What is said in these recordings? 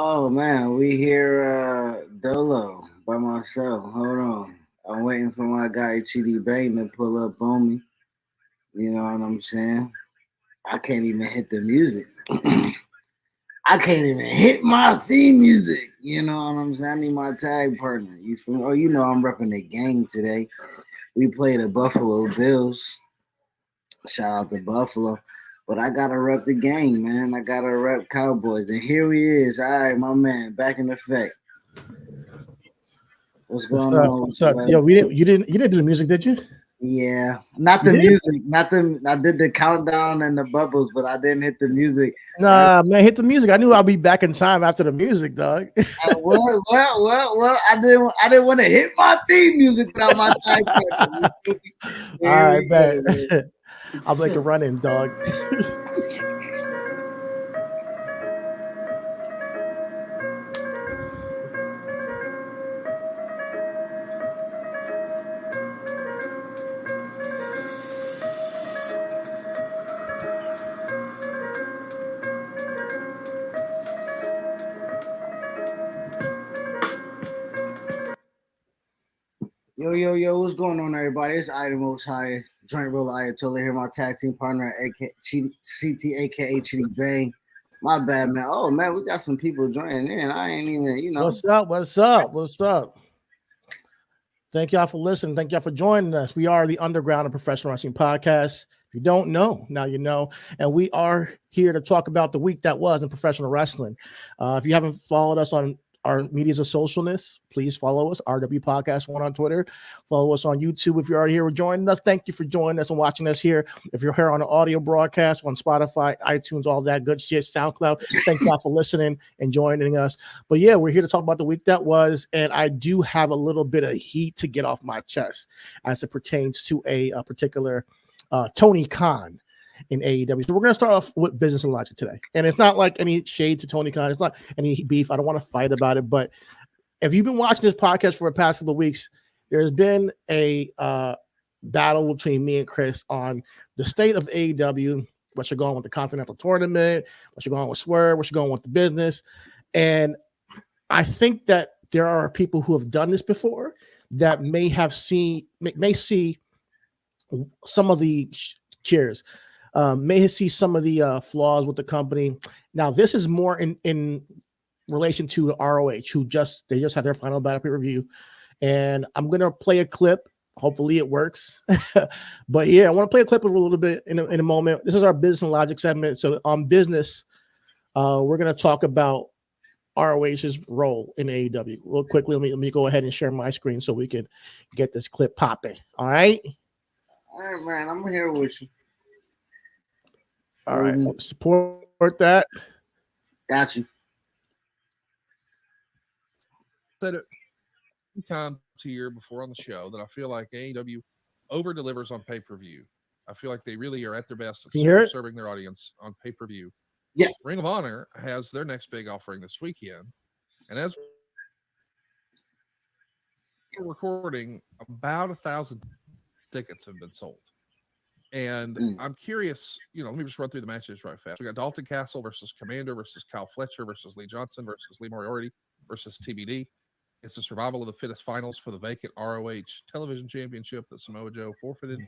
Oh man, we hear Dolo by myself. Hold on. I'm waiting for my guy Chidi Bang to pull up on me. You know what I'm saying? I can't even hit the music. I can't even hit my theme music. You know what I'm saying? I need my tag partner. You feel? Oh, you know I'm repping the gang today. We play the Buffalo Bills. Shout out to Buffalo. But I gotta rep the gang, man. I gotta rep Cowboys. And here he is. All right, my man, back in effect. What's What's going up? on with What's you, up? buddy? Yo, you didn't do the music, did you? Yeah, not You the did? music, not the. I did the countdown and the bubbles, but I didn't hit the music. I, Nah, man, hit the music. I knew I'd be back in time after the music, dog. well. I didn't want to hit my theme music without my tag partner. You feel me? All Here right, we bet. go, I'll make a run in, dog. Yo, what's going on, everybody? It's Item Most High, Joint Roller Ayatollah here, my tag team partner, CT, aka Chitty Bang. My bad, man. Oh, man, we got some people joining in. I ain't even. What's up? What's up? What's up? Thank y'all for listening. Thank y'all for joining us. We are the Underground and Professional Wrestling Podcast. If you don't know, now you know. And we are here to talk about the week that was in professional wrestling. If you haven't followed us on our medias of socialness, please follow us, RW Podcast 1 on Twitter. Follow us on YouTube if you're already here joining us. Thank you for joining us and watching us here. If you're here on the audio broadcast on Spotify, iTunes, all that good shit, SoundCloud, thank y'all for listening and joining us. But yeah, we're here to talk about the week that was, and I do have a little bit of heat to get off my chest as it pertains to a particular Tony Khan in AEW. So we're going to start off with business and logic today. And it's not like any shade to Tony Khan. It's not any beef. I don't want to fight about it. But if you've been watching this podcast for the past couple of weeks, there's been a battle between me and Chris on the state of AEW, what you're going with the Continental Tournament, what you're going with Swerve, what you're going with the business. And I think that there are people who have done this before that may see some of the cheers, may see some of the flaws with the company. Now, this is more in relation to ROH, they just had their final battle pay review, and I'm gonna play a clip. Hopefully, it works. But yeah, I want to play a clip a little bit in a moment. This is our business and logic segment. So on business, we're gonna talk about ROH's role in AEW. Real quickly, let me go ahead and share my screen so we can get this clip popping. All right. All right, man, I'm here with you. All right. Um, Support that. got you. Said it times here before on the show that I feel like AEW over delivers on pay per view. I feel like they really are at their best Can you hear it? serving their audience on pay per view. Yeah. Ring of Honor has their next big offering this weekend, and as we're recording, about 1,000 tickets have been sold. And Mm. I'm curious, let me just run through the matches right fast. We got Dalton Castle versus Commander versus Kyle Fletcher versus Lee Johnson versus Lee Moriarty versus TBD. It's the survival of the fittest finals for the vacant ROH television championship that Samoa Joe forfeited.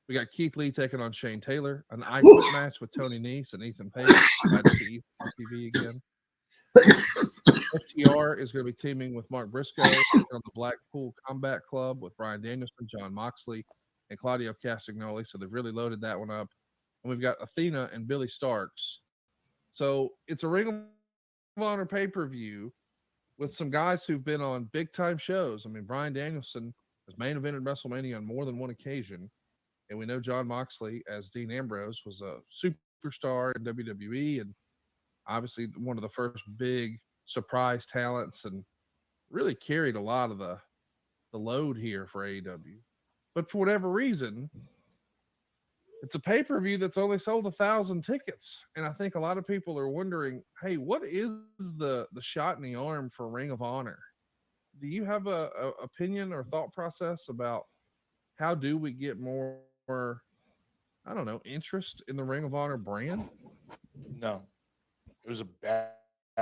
We got Keith Lee taking on Shane Taylor, an I Quit match with Tony Nese and Ethan Page. Glad to see Ethan on TV again. FTR is going to be teaming with Mark Briscoe on the Blackpool Combat Club with Brian Danielson, John Moxley, and Claudio Castagnoli. So they've really loaded that one up. And we've got Athena and Billy Starks. So it's a Ring of Honor pay-per-view with some guys who've been on big-time shows. I mean, Brian Danielson has main evented WrestleMania on more than one occasion. And we know John Moxley, as Dean Ambrose, was a superstar in WWE and obviously one of the first big surprise talents and really carried a lot of the load here for AEW. But for whatever reason, it's a pay-per-view that's only sold 1,000 tickets. And I think a lot of people are wondering, hey, what is the shot in the arm for Ring of Honor? Do you have a opinion or thought process about how do we get more, I don't know, interest in the Ring of Honor brand? No, it was a bad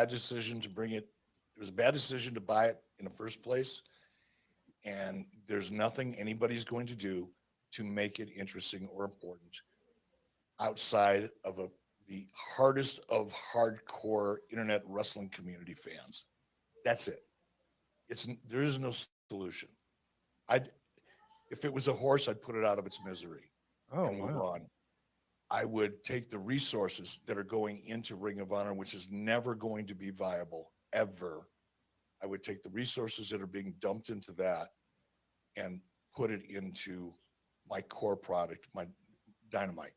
decision to bring it. It was a bad decision to buy it in the first place. And there's nothing anybody's going to do to make it interesting or important outside of the hardest of hardcore internet wrestling community fans. That's it. There is no solution. If it was a horse, I'd put it out of its misery and move on. I would take the resources that are going into Ring of Honor, which is never going to be viable ever. I would take the resources that are being dumped into that and put it into my core product, my Dynamite.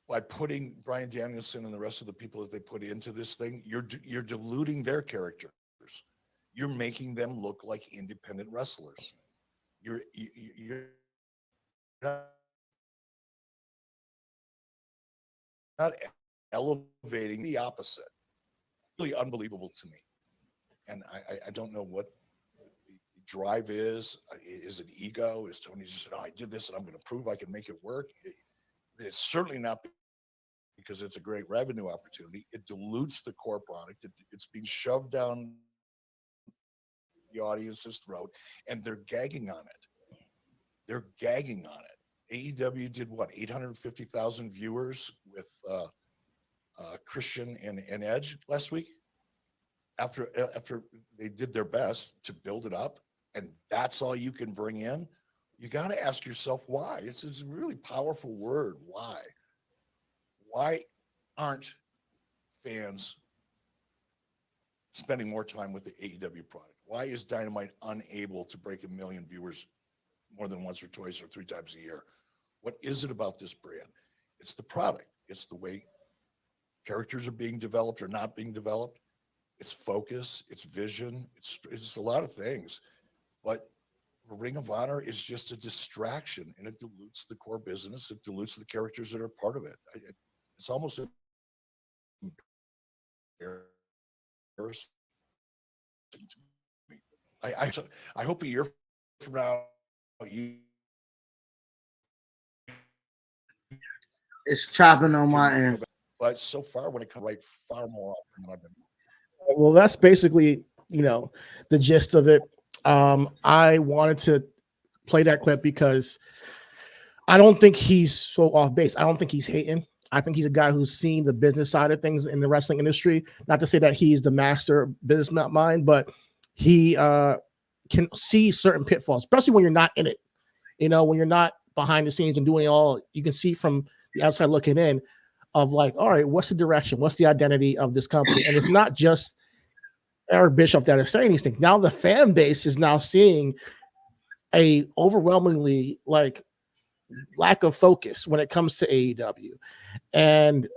By putting Bryan Danielson and the rest of the people that they put into this thing, you're diluting their characters. You're making them look like independent wrestlers. You're not elevating, the opposite. Really unbelievable to me. And I don't know what the drive is. Is it ego? Is Tony just said, I did this and I'm going to prove I can make it work? It's certainly not because it's a great revenue opportunity. It dilutes the core product. It's being shoved down the audience's throat, and they're gagging on it. They're gagging on it. AEW did what, 850,000 viewers with Christian and Edge last week? After they did their best to build it up, and that's all you can bring in, you got to ask yourself why. It's a really powerful word. Why? Why aren't fans spending more time with the AEW product? Why is Dynamite unable to break 1 million viewers more than once or twice or 3 times a year? What is it about this brand? It's the product. It's the way characters are being developed or not being developed. It's focus, it's vision, it's a lot of things. But Ring of Honor is just a distraction, and it dilutes the core business. It dilutes the characters that are part of it. It's almost embarrassing to me. I hope a year from now it's chopping on my end. But so far, when it comes right, far more often than I've been. Well, that's basically, the gist of it. I wanted to play that clip because I don't think he's so off base. I don't think he's hating. I think he's a guy who's seen the business side of things in the wrestling industry. Not to say that he's the master business mind, but he can see certain pitfalls, especially when you're not in it. When you're not behind the scenes and doing it all, you can see from the outside looking in of like, all right, what's the direction? What's the identity of this company? And it's not just Eric Bischoff that are saying these things. Now the fan base is now seeing a overwhelmingly lack of focus when it comes to AEW. And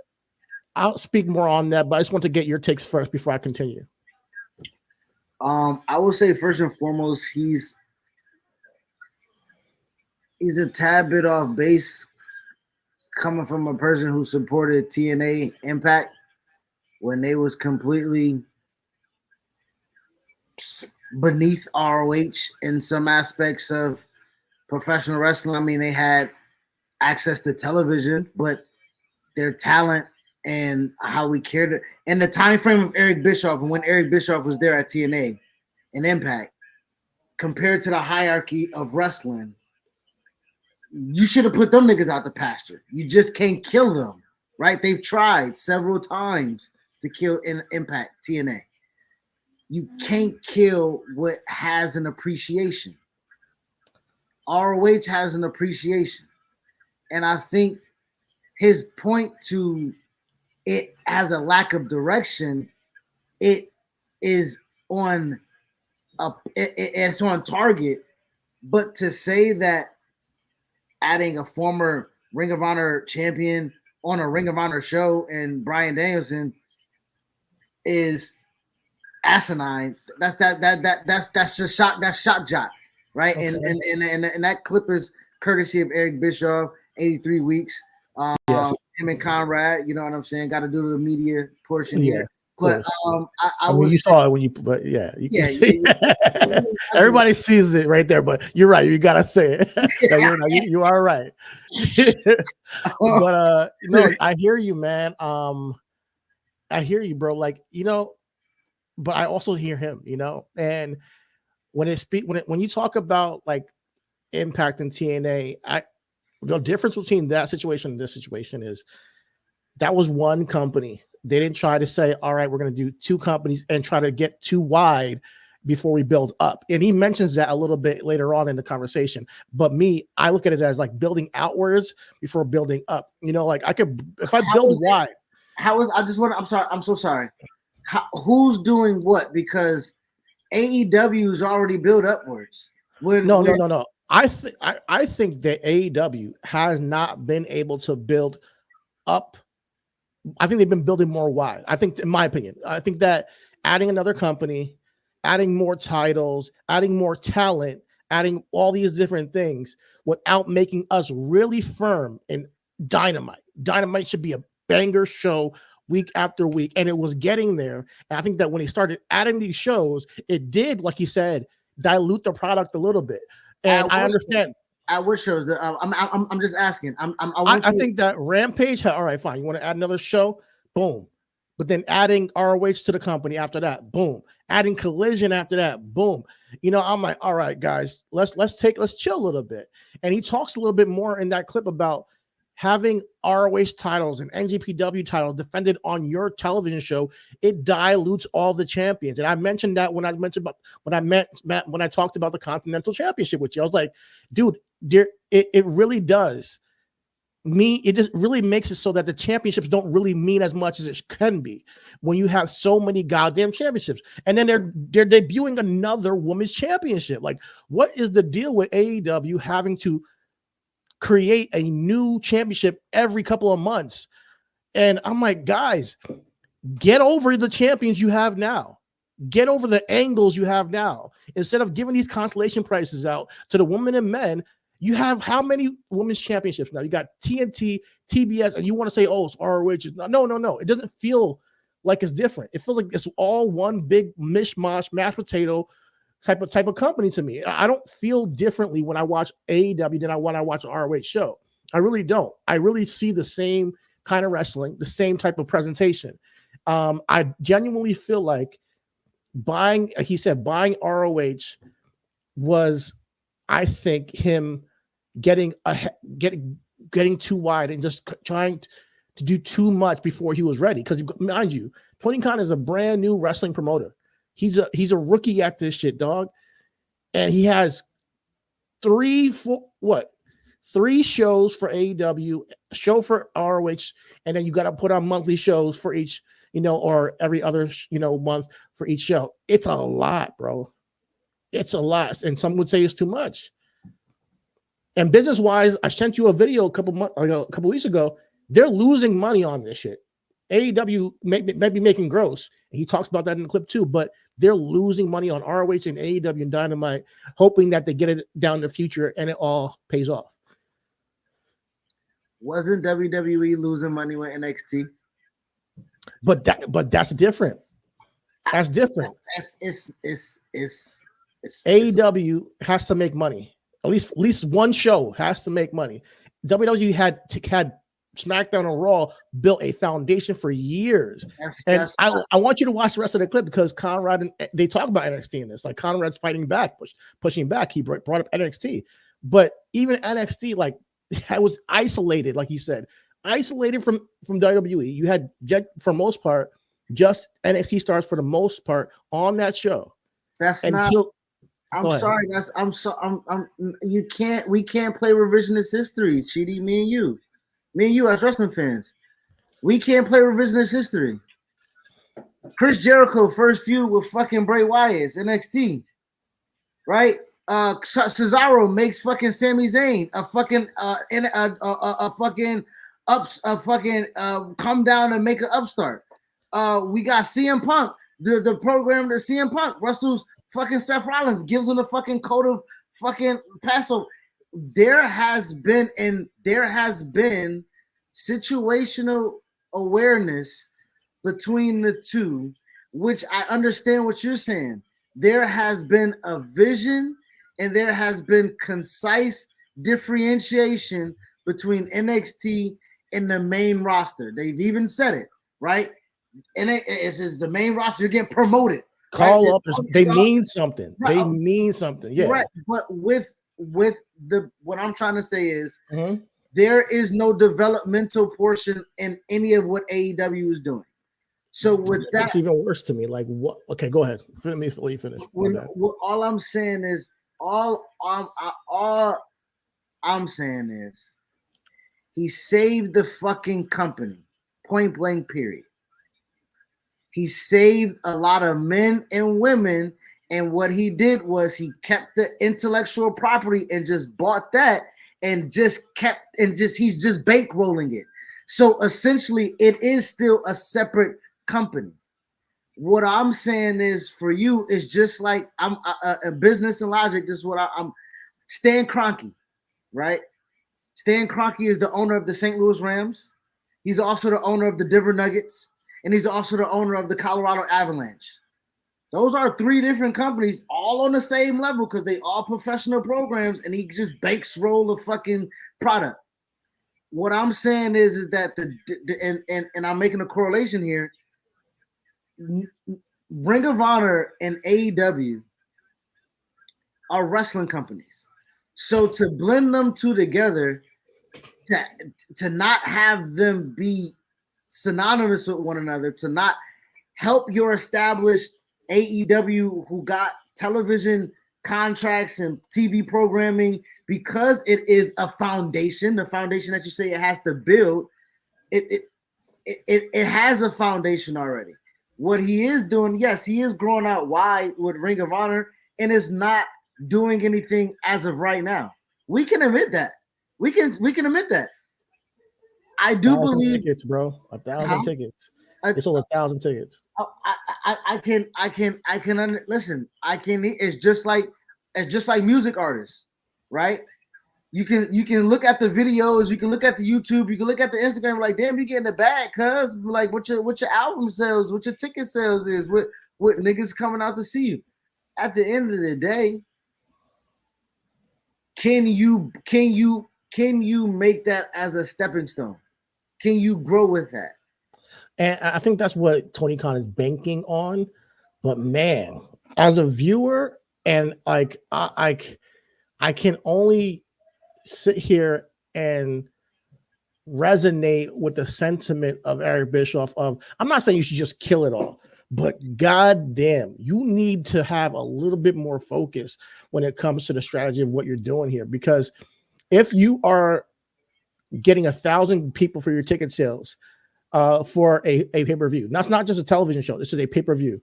I'll speak more on that, but I just want to get your takes first before I continue. I would say first and foremost, he's a tad bit off base coming from a person who supported TNA Impact when they was completely beneath ROH in some aspects of professional wrestling. I mean, they had access to television, but their talent and how we cared and the time frame of Eric Bischoff and when Eric Bischoff was there at TNA and Impact compared to the hierarchy of wrestling, you should have put them niggas out the pasture. You just can't kill them, right? They've tried several times to kill Impact TNA. You can't kill what has an appreciation. ROH has an appreciation. And I think his point to it has a lack of direction, it is on it's on target. But to say that adding a former Ring of Honor champion on a Ring of Honor show and Bryan Danielson is asinine. That's just shock. That's shock jock, right? Okay. And that clip is courtesy of Eric Bischoff. 83 weeks. Yes. Him and Conrad. You know what I'm saying? Got to do the media portion here. But I mean, you saw it when you. But yeah. Everybody sees it right there. But you're right. You gotta say it. You are right. But no, I hear you, man. I hear you, bro. Like, but I also hear him, and when you talk about like Impact and TNA, the difference between that situation and this situation is that was one company. They didn't try to say, all right, we're going to do two companies and try to get too wide before we build up. And he mentions that a little bit later on in the conversation. But I look at it as like building outwards before building up. Like if I build wide. I'm sorry. I'm so sorry. Who's doing what? Because AEW is already built upwards. No. I think that AEW has not been able to build up. I think they've been building more wide. I think, in my opinion, I think that adding another company, adding more titles, adding more talent, adding all these different things without making us really firm in Dynamite. Dynamite should be a banger show week after week, and it was getting there. And I think that when he started adding these shows, it did, like he said, dilute the product a little bit. And I understand. At what shows? I'm just asking. I think that Rampage. All right, fine. You want to add another show? Boom. But then adding ROH to the company after that, boom. Adding Collision after that, boom. I'm like, all right, guys, let's chill a little bit. And he talks a little bit more in that clip about having ROH titles and NGPW titles defended on your television show. It dilutes all the champions. And I mentioned that when I talked about the Continental Championship with you. I was like, dude, it really does. It just really makes it so that the championships don't really mean as much as it can be when you have so many goddamn championships. And then they're debuting another women's championship. Like, what is the deal with AEW having to create a new championship every couple of months? And I'm like, guys, get over the champions you have now. Get over the angles you have now. Instead of giving these consolation prizes out to the women and men, you have how many women's championships now? You got TNT, TBS, and you want to say, oh, it's ROH. No. It doesn't feel like it's different. It feels like it's all one big mishmash, mashed potato type of company to me. I don't feel differently when I watch AEW than when I watch an ROH show. I really don't. I really see the same kind of wrestling, the same type of presentation. I genuinely feel like buying ROH was, I think, him getting too wide and just trying to do too much before he was ready. Because mind you, Tony Khan is a brand new wrestling promoter. He's a rookie at this shit, dog. And he has three shows for AEW, a show for ROH, and then you got to put on monthly shows for each, or every other, month for each show. It's a lot, bro. It's a lot. And some would say it's too much. And business-wise, I sent you a video a couple weeks ago. They're losing money on this shit. AEW may be making gross. And he talks about that in the clip too, but they're losing money on ROH and AEW and Dynamite, hoping that they get it down in the future and it all pays off. Wasn't WWE losing money with NXT? But that's different. That's different. It's AEW has to make money. At least one show has to make money. WWE had SmackDown and Raw built a foundation for years. I want you to watch the rest of the clip because Conrad they talk about NXT in this. Like Conrad's fighting back, pushing back. He brought up NXT, but even NXT, like, it was isolated, like he said, isolated from WWE. You had, for most part, just NXT stars for the most part on that show. I'm sorry. We can't play revisionist history, Chidi. Me and you as wrestling fans, we can't play revisionist history. Chris Jericho first feud with fucking Bray Wyatt, NXT, right? Cesaro makes fucking Sami Zayn come down and make an upstart. We got CM Punk, the program that CM Punk wrestles fucking Seth Rollins, gives him the fucking code of fucking Passover. There has been situational awareness between the two, which I understand what you're saying. There has been a vision and there has been concise differentiation between NXT and the main roster. They've even said it, right? and it's just the main roster. You're getting promoted. Call right? up. They mean something. Right. They mean something. Yeah. Right. But with the what I'm trying to say is Mhm. there is no developmental portion in any of what AEW is doing. So with that, it's even worse to me. Like what? Okay, go ahead. Let me finish. All I'm saying is all I'm saying is he saved the fucking company. Point blank. Period. He saved a lot of men and women, and what he did was he kept the intellectual property and just bought that and just he's just bankrolling it. So essentially, it is still a separate company. What I'm saying is for you is just like I'm a business and logic. This is what I'm. Stan Kroenke, right? Stan Kroenke is the owner of the St. Louis Rams. He's also the owner of the Denver Nuggets. And he's also the owner of the Colorado Avalanche. Those are three different companies, all on the same level because they all professional programs, and he just bankroll the fucking product. What I'm saying is that and I'm making a correlation here. Ring of Honor and AEW are wrestling companies. So to blend them two together, to not have them be synonymous with one another, to not help your established AEW who got television contracts and TV programming, because it is a foundation, the foundation that you say it has to build, it has a foundation already. What he is doing, yes, he is growing out wide with Ring of Honor and is not doing anything as of right now. We can admit that. We can admit that. I do believe tickets, bro. 1,000 tickets. It's sold 1,000 tickets. I can listen. I can. It's just like music artists, right? You can look at the videos, you can look at the YouTube, you can look at the Instagram. Like, damn, you getting the bag, cuz like what your album sales, what your ticket sales is, what niggas coming out to see you. At the end of the day, can you make that as a stepping stone? Can you grow with that? And I think that's what Tony Khan is banking on. But man, as a viewer, and like I can only sit here and resonate with the sentiment of Eric Bischoff of, I'm not saying you should just kill it all, but goddamn, you need to have a little bit more focus when it comes to the strategy of what you're doing here. Because if you are getting 1,000 people for your ticket sales for a pay-per-view, that's not just a television show, this is a pay-per-view,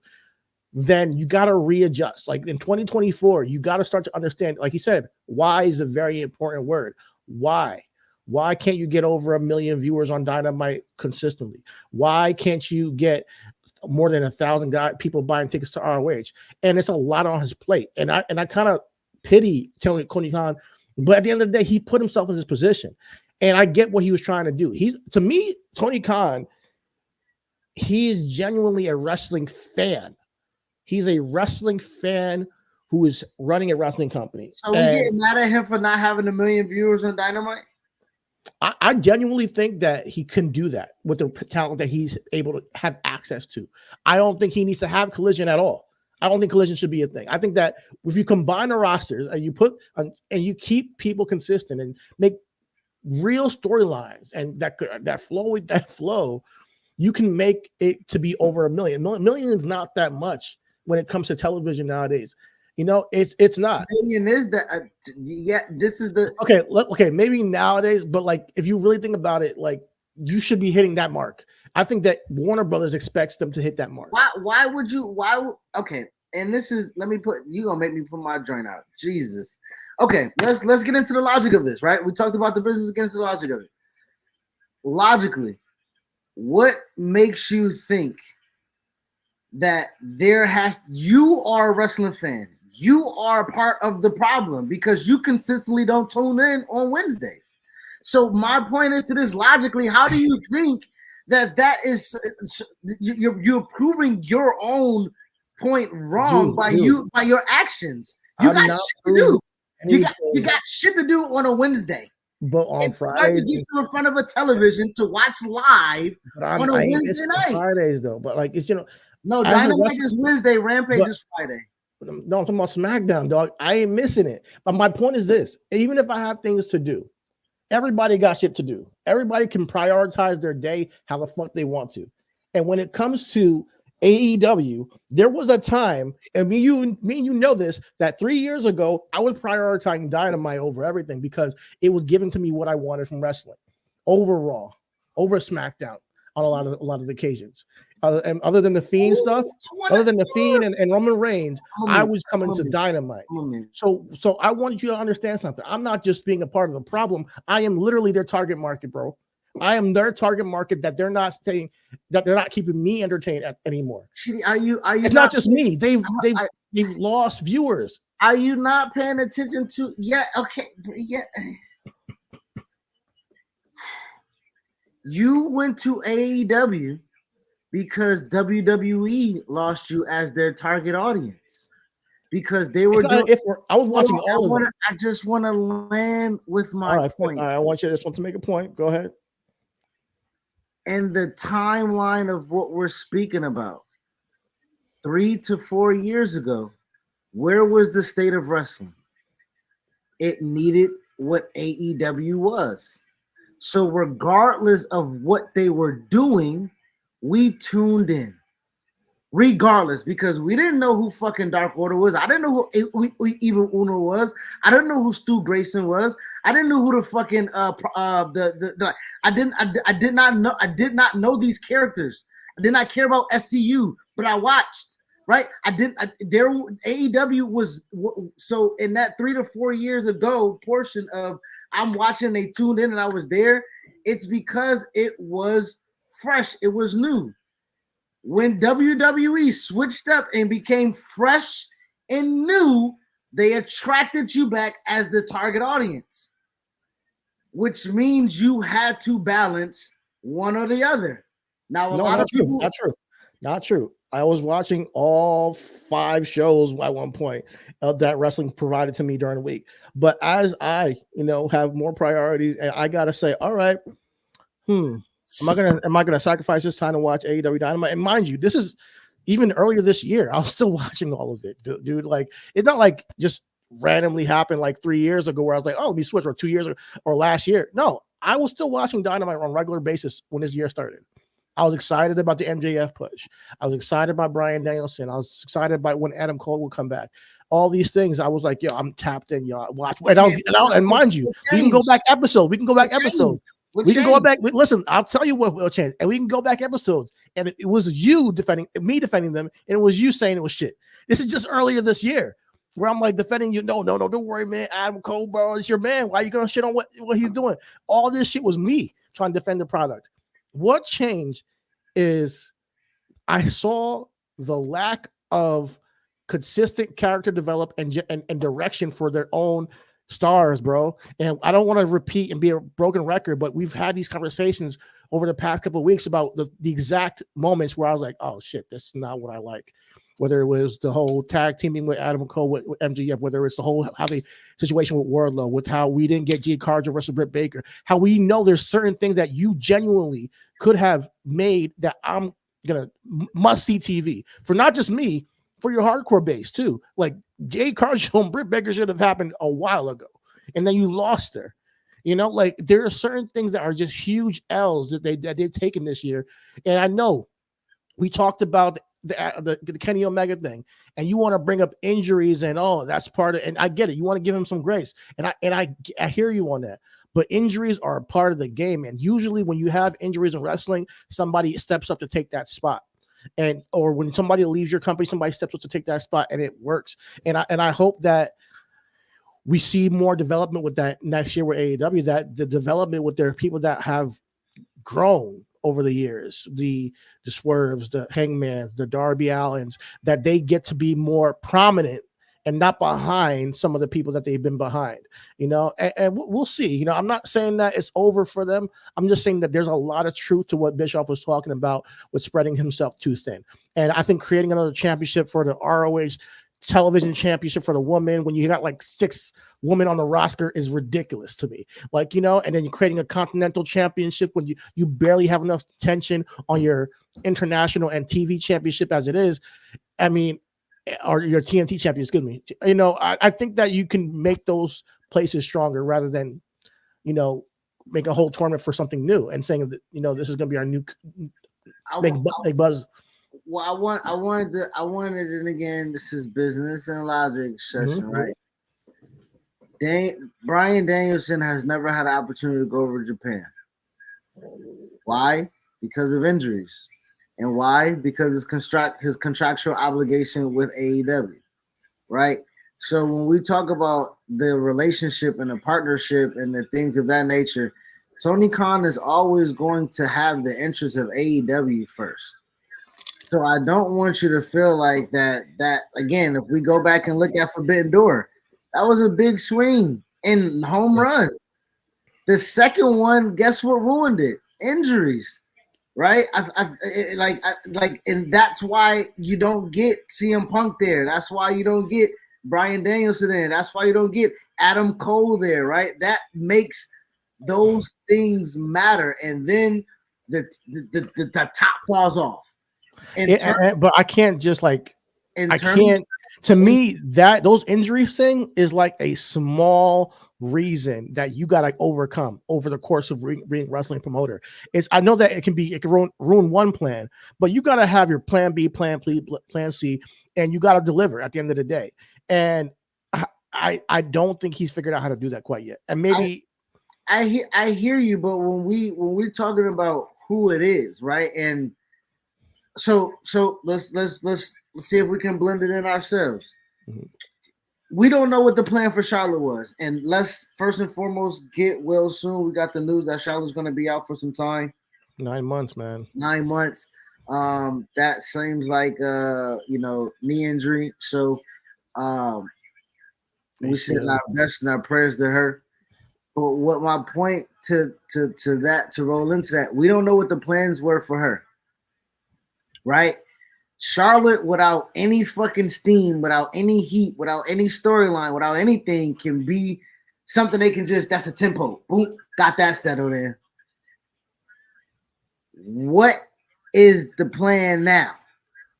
then you got to readjust. Like in 2024, you got to start to understand, like you said, why is a very important word. Why can't you get over 1 million viewers on Dynamite consistently? Why can't you get more than 1,000 people buying tickets to ROH? And it's a lot on his plate. And I kind of pity Tony Khan, but at the end of the day, he put himself in this position. And I get what he was trying to do. To me, Tony Khan, he's genuinely a wrestling fan. He's a wrestling fan who is running a wrestling company. So we getting mad at him for not having 1 million viewers on Dynamite? I genuinely think that he can do that with the talent that he's able to have access to. I don't think he needs to have Collision at all. I don't think Collision should be a thing. I think that if you combine the rosters and you keep people consistent and make real storylines and that flow, you can make it to be over 1 million. Million is not that much when it comes to television nowadays. You know, it's not. Million is that. Yeah, this is the okay. Maybe nowadays, but like if you really think about it, like you should be hitting that mark. I think that Warner Brothers expects them to hit that mark. Why would you? Okay, and this is you gonna make me put my joint out. Jesus. Okay, let's get into the logic of this, right? We talked about the business, get into the logic of it. Logically, what makes you think that you are a wrestling fan? You are part of the problem because you consistently don't tune in on Wednesdays. So my point is to this logically, how do you think that is you're proving your own point wrong by your actions? You got shit to do. You got shit to do on a Wednesday. But on It's hard to Fridays, get you in front of a television to watch live but on a I ain't Wednesday missing night. Fridays though. But like it's No, as a Dynamite wrestler- is Wednesday, Rampage but- is Friday. no, I'm talking about SmackDown, dog. I ain't missing it. But my point is this: even if I have things to do, everybody got shit to do. Everybody can prioritize their day how the fuck they want to. And when it comes to AEW, there was a time, and me and you know this, that 3 years ago, I was prioritizing Dynamite over everything because it was giving to me what I wanted from wrestling, over Raw, over SmackDown on a lot of occasions. And other than the Fiend stuff, other than the Fiend and Roman Reigns, I was coming to Dynamite. So I wanted you to understand something. I'm not just being a part of the problem. I am literally their target market, bro. I am their target market that they're not staying, that they're not keeping me entertained anymore. Chidi, are you It's not just me. They've lost viewers. Are you not paying attention to? Yeah, okay, yeah. You went to AEW because WWE lost you as their target audience because they were doing. I was watching all of them. I just want to land with my All right, point. I just want to make a point. Go ahead. And the timeline of what we're speaking about, 3 to 4 years ago, where was the state of wrestling? It needed what AEW was. So regardless of what they were doing, we tuned in. Regardless, because we didn't know who fucking Dark Order was. I didn't know who Evil Uno was. I didn't know who Stu Grayson was. I didn't know who the fucking I did not know these characters. I did not care about SCU, but I watched. Right? AEW was so in that 3 to 4 years ago portion of I'm watching, they tuned in and I was there. It's because it was fresh, it was new. When WWE switched up and became fresh and new, they attracted you back as the target audience, which means you had to balance one or the other. Now, Not true. I was watching all 5 shows at one point that wrestling provided to me during the week. But as I, have more priorities, and I gotta say, all right, am I gonna sacrifice this time to watch AEW Dynamite? And mind you, this is even earlier this year. I was still watching all of it, dude. Like, it's not like just randomly happened like 3 years ago where I was like, oh, let me switch, or 2 years or last year. No, I was still watching Dynamite on a regular basis when this year started. I was excited about the MJF push. I was excited by Bryan Danielson. I was excited by when Adam Cole would come back. All these things, I was like, yo, I'm tapped in, y'all. Watch. And mind you, we can go back episodes. We can go back episodes. Listen, I'll tell you what will change. And we can go back episodes. And it was you defending them. And it was you saying it was shit. This is just earlier this year where I'm like defending you. No, don't worry, man. Adam Cole, bro, is your man. Why are you going to shit on what he's doing? All this shit was me trying to defend the product. What changed is I saw the lack of consistent character development and direction for their own stars, bro. And I don't want to repeat and be a broken record, but we've had these conversations over the past couple of weeks about the exact moments where I was like, oh shit, this is not what I like. Whether it was the whole tag teaming with Adam Cole with MJF, whether it's the whole situation with Wardlow, with how we didn't get G Carter versus Britt Baker, how we know there's certain things that you genuinely could have made that I'm gonna must see TV for, not just me, for your hardcore base too. Like Jay Cargill and Britt Baker should have happened a while ago, and then you lost her. Like there are certain things that are just huge L's that they've taken this year. And I know we talked about the Kenny Omega thing, and you want to bring up injuries and that's part of, and I get it. You want to give him some grace, and I hear you on that. But injuries are a part of the game, and usually when you have injuries in wrestling, somebody steps up to take that spot, or when somebody leaves your company, somebody steps up to take that spot, and it works. And I hope that we see more development with that next year with AEW. That the development with their people that have grown over the years, the Swerves, the Hangmans, the Darby Allins, that they get to be more prominent and not behind some of the people that they've been behind, and we'll see. I'm not saying that it's over for them. I'm just saying that there's a lot of truth to what Bischoff was talking about with spreading himself too thin. And I think creating another championship for the ROH television championship for the woman when you got like 6 women on the roster is ridiculous to me. Like, you know, and then you're creating a continental championship when you barely have enough tension on your international and TV championship as it is. I mean, or your TNT champion, excuse me. You know, I think that you can make those places stronger rather than, you know, make a whole tournament for something new and saying that, you know, this is going to be our new big buzz. Well, I wanted, and again, this is business and logic session, right? Bryan Danielson has never had an opportunity to go over to Japan. Why? Because of injuries. And why? Because his contractual obligation with AEW, right? So when we talk about the relationship and the partnership and the things of that nature, Tony Khan is always going to have the interest of AEW first. So I don't want you to feel like that again, if we go back and look at Forbidden Door, that was a big swing in home run. The second one, guess what ruined it? Injuries, right? And that's why you don't get CM Punk there. That's why you don't get Bryan Danielson there. That's why you don't get Adam Cole there, right? That makes those things matter, and then the top falls off. But I can't just like to me that those injuries thing is like a small reason that you got to overcome over the course of being wrestling promoter. I know that it can ruin one plan, but you got to have your plan B, plan C, and you got to deliver at the end of the day. And I don't think he's figured out how to do that quite yet. And maybe I hear you, but when we're talking about who it is, right? And so let's see if we can blend it in ourselves. Mm-hmm. We don't know what the plan for Charlotte was, and let's first and foremost get well soon. We got the news that Charlotte's going to be out for some time. 9 months, man. 9 months. That seems like knee injury. So we send our best and our prayers to her. But what my point to roll into that, we don't know what the plans were for her. Right? Charlotte, without any fucking steam, without any heat, without any storyline, without anything, can be something they can just, that's a tempo. Boom, got that settled in. What is the plan now?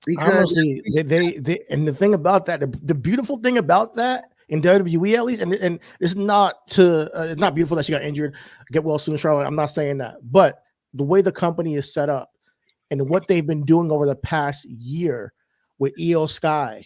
Because honestly, they and the thing about that, the beautiful thing about that in WWE at least, and it's not beautiful that she got injured, get well soon, Charlotte. I'm not saying that, but the way the company is set up and what they've been doing over the past year with Io Sky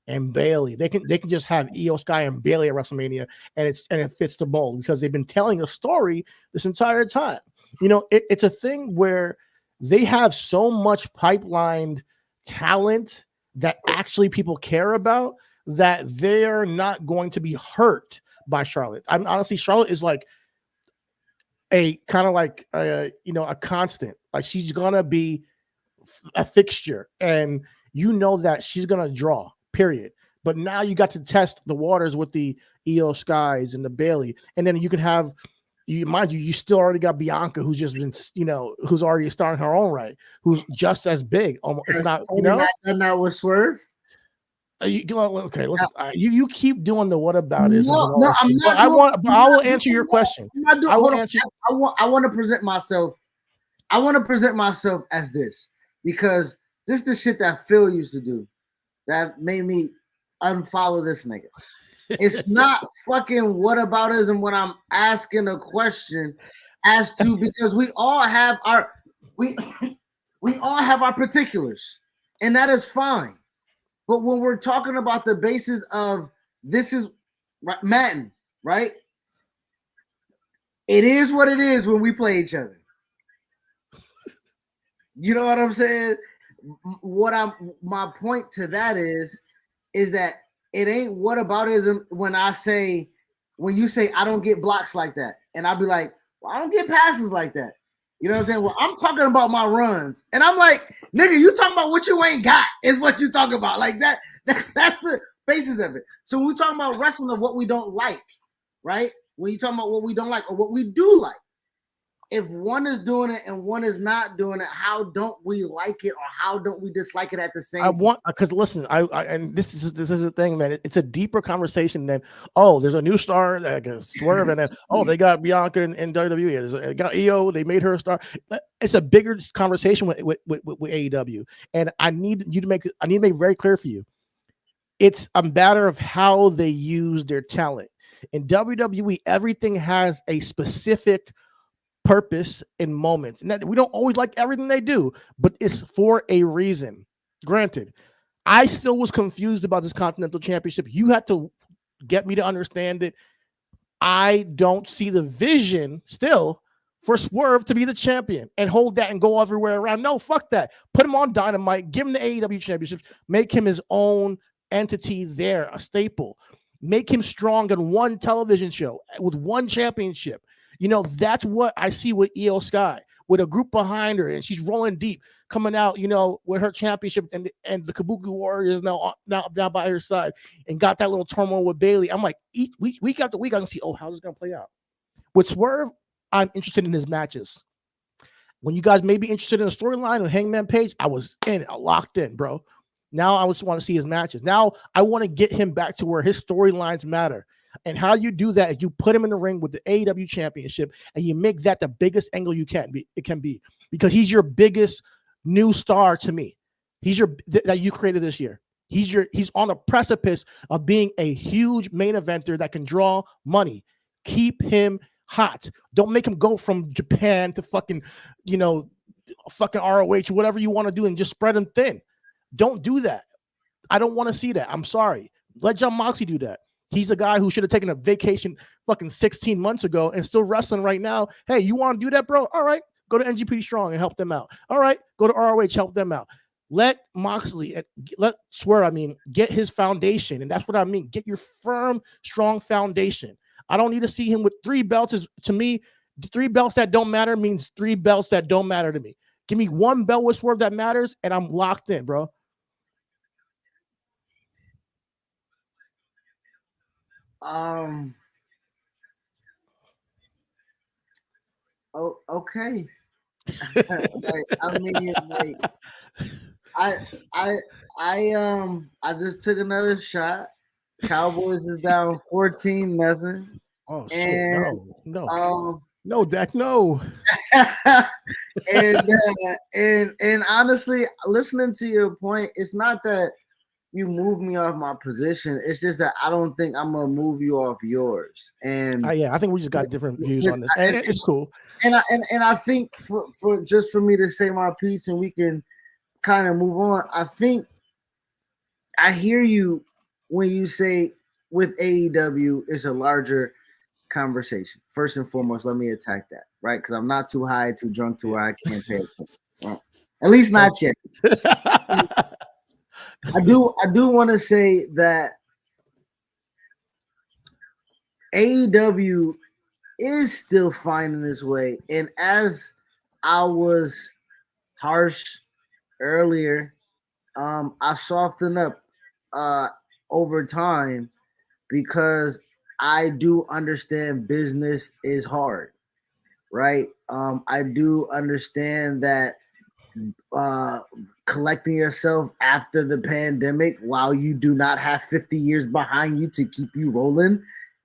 and Bayley, they can just have Io Sky and Bayley at WrestleMania, and it fits the mold because they've been telling a story this entire time. You know, it's a thing where they have so much pipelined talent that actually people care about that they're not going to be hurt by Charlotte. I'm honestly, Charlotte is like a kind of like a constant. Like she's gonna be a fixture, and you know that she's gonna draw. Period. But now you got to test the waters with the Io Skies and the Bayley, and then you can have. You still already got Bianca, who's just been, who's already starting her own right, who's just as big, almost if not, done that with Swerve. Okay, listen, you keep doing the what about is. No, I'm not. I will answer your question. I want to present myself. I want to present myself as this because this is the shit that Phil used to do that made me unfollow this nigga. It's not fucking whataboutism when I'm asking a question as to, because we all have our particulars, and that is fine. But when we're talking about the basis of this is Madden, right? It is what it is when we play each other. You know what I'm saying? My point to that is that it ain't whataboutism when you say I don't get blocks like that. And I'll be like, well, I don't get passes like that. You know what I'm saying? Well, I'm talking about my runs. And I'm like, nigga, you talking about what you ain't got is what you talking about. Like that's the basis of it. So when we talking about wrestling of what we don't like, right? When you talking about what we don't like or what we do like, if one is doing it and one is not doing it, how don't we like it or how don't we dislike it at the same I want because listen, I and this is the thing, man. It's a deeper conversation than there's a new star that can swerve, and then they got Bianca in WWE. They got EO, they made her a star. It's a bigger conversation with AEW, and I need to make it very clear for you. It's a matter of how they use their talent. In WWE, everything has a specific purpose and moment, and that we don't always like everything they do, but it's for a reason. Granted, I still was confused about this Continental Championship. You had to get me to understand that I don't see the vision still for Swerve to be the champion and hold that and go everywhere around. No, fuck that. Put him on Dynamite, give him the AEW Championship, make him his own entity there, a staple. Make him strong in one television show with one championship. That's what I see with Io Sky, with a group behind her, and she's rolling deep, coming out, with her championship, and the Kabuki Warriors now by her side, and got that little turmoil with Bailey. I'm like, week after week, I can see, how's this gonna play out? With Swerve, I'm interested in his matches. When you guys may be interested in a storyline with Hangman Page, I was locked in, bro. Now I just want to see his matches. Now I want to get him back to where his storylines matter. And how you do that is you put him in the ring with the AEW Championship, and you make that the biggest angle you can be. It can be because he's your biggest new star to me. He's that you created this year. He's on the precipice of being a huge main eventer that can draw money. Keep him hot. Don't make him go from Japan to fucking ROH, whatever you want to do, and just spread him thin. Don't do that. I don't want to see that. I'm sorry. Let Jon Moxley do that. He's a guy who should have taken a vacation fucking 16 months ago and still wrestling right now. Hey, you want to do that, bro? All right. Go to NGP Strong and help them out. All right. Go to ROH, help them out. Let Moxley, get his foundation. And that's what I mean. Get your firm, strong foundation. I don't need to see him with 3 belts. To me, 3 belts that don't matter means 3 belts that don't matter to me. Give me 1 belt with Swerve that matters, and I'm locked in, bro. Okay. I just took another shot. Cowboys is down 14-0. Oh shit! No, Dak, no. and honestly, listening to your point, it's not that you move me off my position. It's just that I don't think I'm gonna move you off yours. And I think we just got different views on this. And it's cool. And I think for me to say my piece and we can kind of move on. I think I hear you when you say with AEW it's a larger conversation. First and foremost, let me attack that, right? Because I'm not too high, too drunk to where I can't pay attention. Right? At least not yet. I do want to say that AEW is still finding its way. And as I was harsh earlier, I softened up over time because I do understand business is hard, right? I do understand that collecting yourself after the pandemic while you do not have 50 years behind you to keep you rolling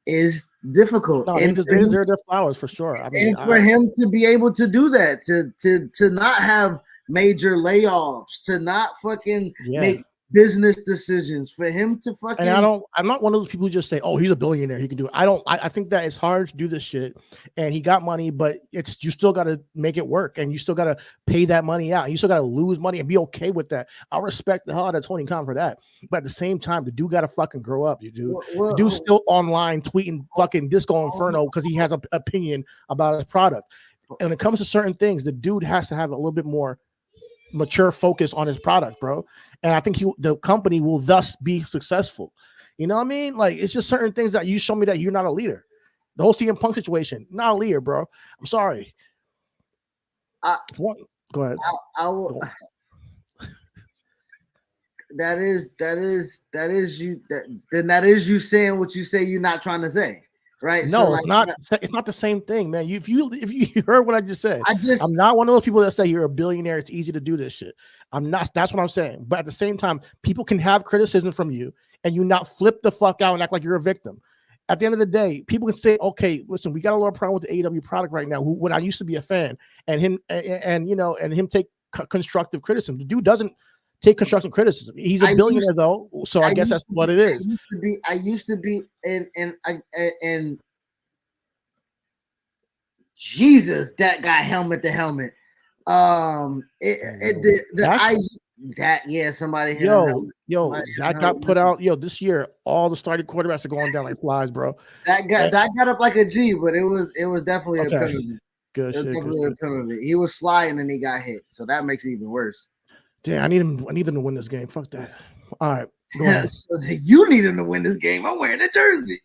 is difficult. No, and they deserve their flowers for sure. I mean, and for him to be able to do that, to not have major layoffs, to not fucking make business decisions, for him to fucking. And I'm not one of those people who just say, "Oh, he's a billionaire, he can do it." I think that it's hard to do this shit, and he got money, but you still got to make it work, and you still got to pay that money out. You still got to lose money and be okay with that. I respect the hell out of Tony Khan for that, but at the same time, the dude got to fucking grow up. You do. The dude's still online tweeting fucking Disco Inferno because he has an opinion about his product. And when it comes to certain things, the dude has to have a little bit more mature focus on his product, bro. And I think the company will thus be successful. You know what I mean? Like, it's just certain things that you show me that you're not a leader. The whole CM Punk situation, not a leader, bro. I'm sorry. Go ahead. I will. That is you. Then that is you saying what you say you're not trying to say. right? No, So it's like, not. It's not the same thing, man. If you heard what I just said, I'm not one of those people that say you're a billionaire. It's easy to do this shit. I'm not. That's what I'm saying. But at the same time, people can have criticism from you, and you not flip the fuck out and act like you're a victim. At the end of the day, people can say, "Okay, listen, we got a little problem with the AEW product right now." When I used to be a fan, and him, and him take constructive criticism. The dude doesn't take constructive criticism. He's a billionaire though, so I guess that's what it is. I used to be, and Jesus, that guy helmet to helmet. Somebody hit him. Zach got put out. This year, all the starting quarterbacks are going down like flies, bro. That got up like a G, but it was definitely a penalty. Good shit. Definitely a penalty. He was sliding and he got hit, so that makes it even worse. Damn, I need them to win this game. Fuck that. All right, go ahead. So you need him to win this game. I'm wearing a jersey.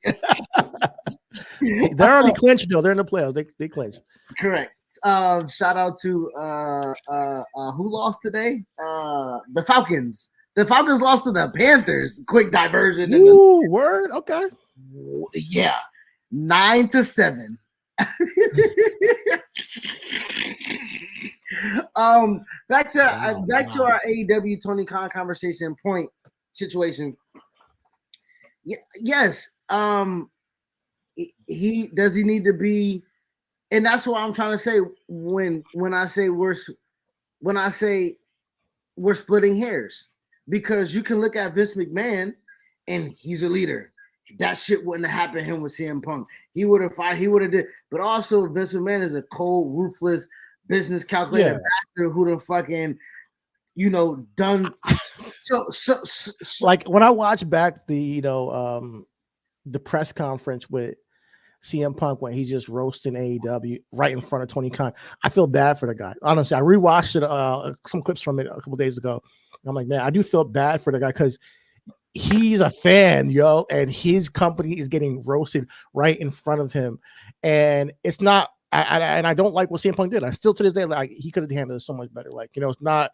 They're already clinched though. They're in the playoffs. They clinched. Correct. Shout out to who lost today? The Falcons. The Falcons lost to the Panthers. Quick diversion. Ooh, word. Okay. Yeah, 9-7. Back to our AEW Tony Khan conversation point situation. Yes. He need to be, and that's what I'm trying to say when I say we're splitting hairs, because you can look at Vince McMahon and he's a leader. That shit wouldn't have happened to him with CM Punk. He would have fired. He would have did. But also Vince McMahon is a cold, ruthless business calculator bastard who done fucking, done. So like when I watch back the press conference with CM Punk when he's just roasting AEW right in front of Tony Khan, I feel bad for the guy. Honestly, I rewatched it, some clips from it a couple days ago. And I'm like, man, I do feel bad for the guy because he's a fan, and his company is getting roasted right in front of him, and it's not. And I don't like what CM Punk did. I still to this day like he could have handled it so much better. Like it's not.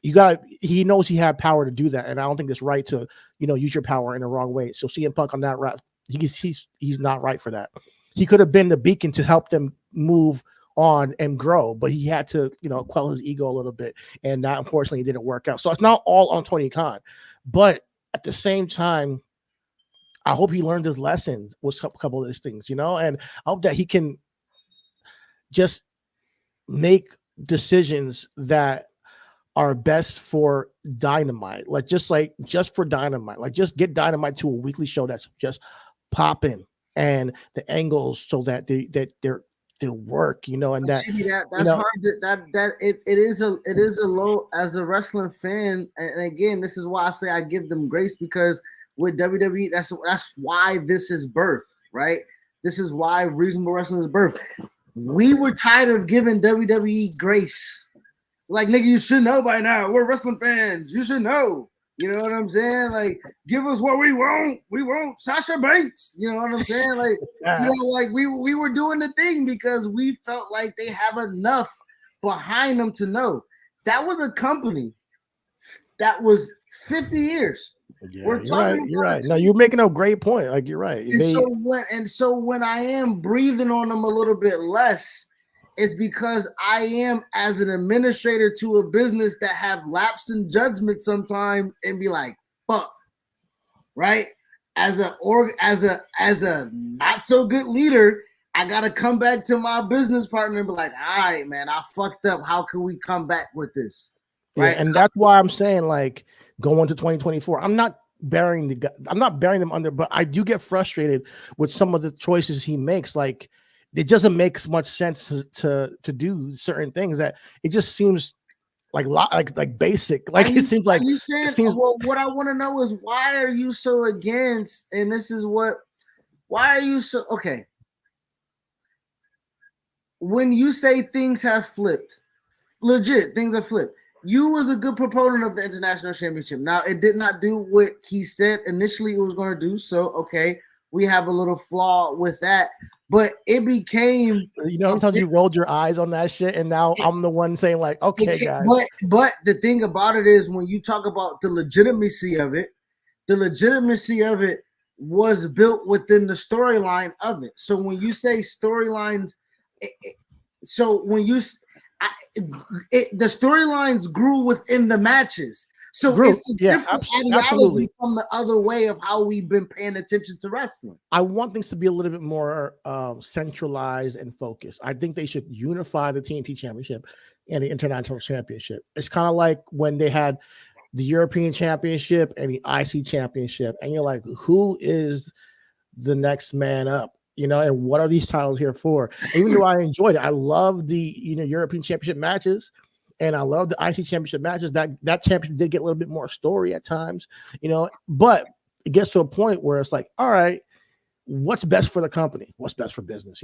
You got. He knows he had power to do that, and I don't think it's right to use your power in the wrong way. So CM Punk on that route, he's not right for that. He could have been the beacon to help them move on and grow, but he had to quell his ego a little bit, and that unfortunately didn't work out. So it's not all on Tony Khan, but at the same time, I hope he learned his lessons with a couple of these things, and I hope that he can just make decisions that are best for Dynamite, just for Dynamite, just get Dynamite to a weekly show that's just popping and the angles so that they work, and that that's hard. It is a low as a wrestling fan, and again, this is why I say I give them grace, because with WWE, that's why this is birth, right? This is why Reasonable Wrestling is birth. We were tired of giving WWE grace. Like, nigga, you should know by now. We're wrestling fans. You should know. You know what I'm saying? Like, give us what we want. We want Sasha Banks. You know what I'm saying? Like, we were doing the thing because we felt like they have enough behind them to know. That was a company that was 50 years. Yeah, you're right. No, you're making a great point. Like, you're right. So when I am breathing on them a little bit less, it's because I am, as an administrator to a business, that have lapse in judgment sometimes and be like, fuck, right? As a not so good leader, I gotta come back to my business partner and be like, all right, man, I fucked up. How can we come back with this? Right. Yeah, and that's why I'm saying, like, going to 2024, I'm not burying them under, but I do get frustrated with some of the choices he makes. Like, it doesn't make much sense to do certain things, that it just seems like basic. Like, it seems like you saying. Well, what I want to know is, why are you so against? And this is why are you so okay? When you say things have flipped, legit things have flipped. You was a good proponent of the International Championship. Now, it did not do what he said initially it was going to do. So, okay, we have a little flaw with that. But it became, sometimes you rolled your eyes on that shit, and now I'm the one saying, like, okay, guys. But the thing about it is, when you talk about the legitimacy of it was built within the storyline of it. So when you say storylines, so when you the storylines grew within the matches. So it's a different ideology absolutely. from the other way of how we've been paying attention to wrestling. I want things to be a little bit more centralized and focused. I think they should unify the TNT Championship and the International Championship. It's kind of like when they had the European Championship and the IC Championship, and you're like, who is the next man up? You know, and what are these titles here for? Even though I enjoyed it, I love the European Championship matches, and I love the IC Championship matches. That championship did get a little bit more story at times, but it gets to a point where it's like, all right, what's best for the company? What's best for business?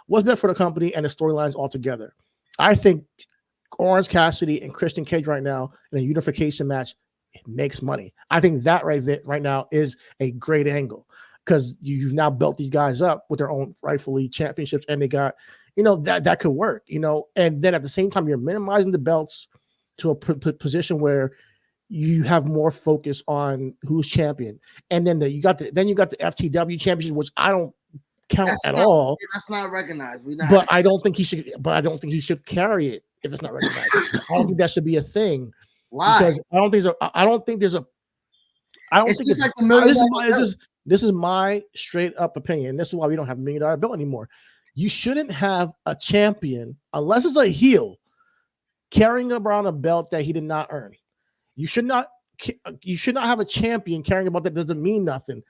What's best for the company and the storylines all together? I think Orange Cassidy and Christian Cage right now in a unification match, it makes money. I think that right now is a great angle, because you've now built these guys up with their own rightfully championships, and they got, that could work, and then at the same time, you're minimizing the belts to a position where you have more focus on who's champion. And then you got the FTW championship, which I don't count all. That's not recognized. But I don't think he should carry it if it's not recognized. I don't think that should be a thing. Why? Because this is my straight up opinion. This is why we don't have $1 million belt anymore. You shouldn't have a champion unless it's a heel carrying around a belt that he did not earn. You should not have a champion carrying a belt that doesn't mean nothing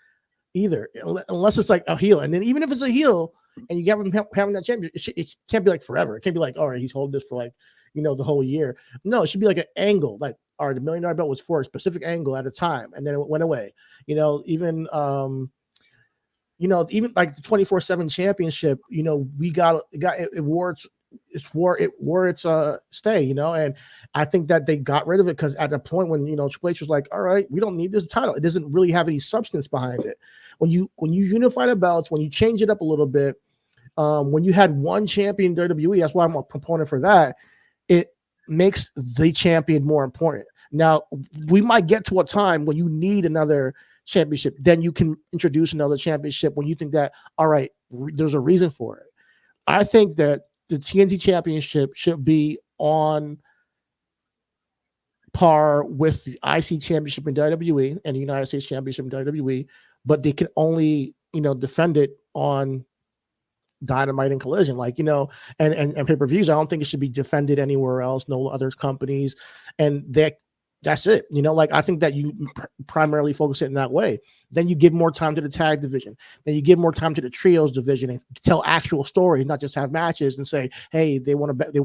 either, unless it's like a heel. And then even if it's a heel and you get him having that champion, it can't be like forever. It can't be like, all right, he's holding this for like, the whole year. No, it should be like an angle. Like, all right, the $1 million belt was for a specific angle at a time, and then it went away. Even even like the 24/7 championship, we got it wore its stay, and I think that they got rid of it because at the point when Triple H was like, all right, we don't need this title. It doesn't really have any substance behind it. When you unify the belts, when you change it up a little bit, when you had one champion in WWE, that's why I'm a proponent for that. It makes the champion more important. Now we might get to a time when you need another championship, then you can introduce another championship when you think that, all right, there's a reason for it. I think that the TNT Championship should be on par with the IC Championship in WWE and the United States Championship in WWE, but they can only, defend it on Dynamite and Collision, and pay-per-views. I don't think it should be defended anywhere else, no other companies, and that's it. I think that you primarily focus it in that way. Then you give more time to the tag division. Then you give more time to the trios division and tell actual stories, not just have matches and say, hey, they want a rematch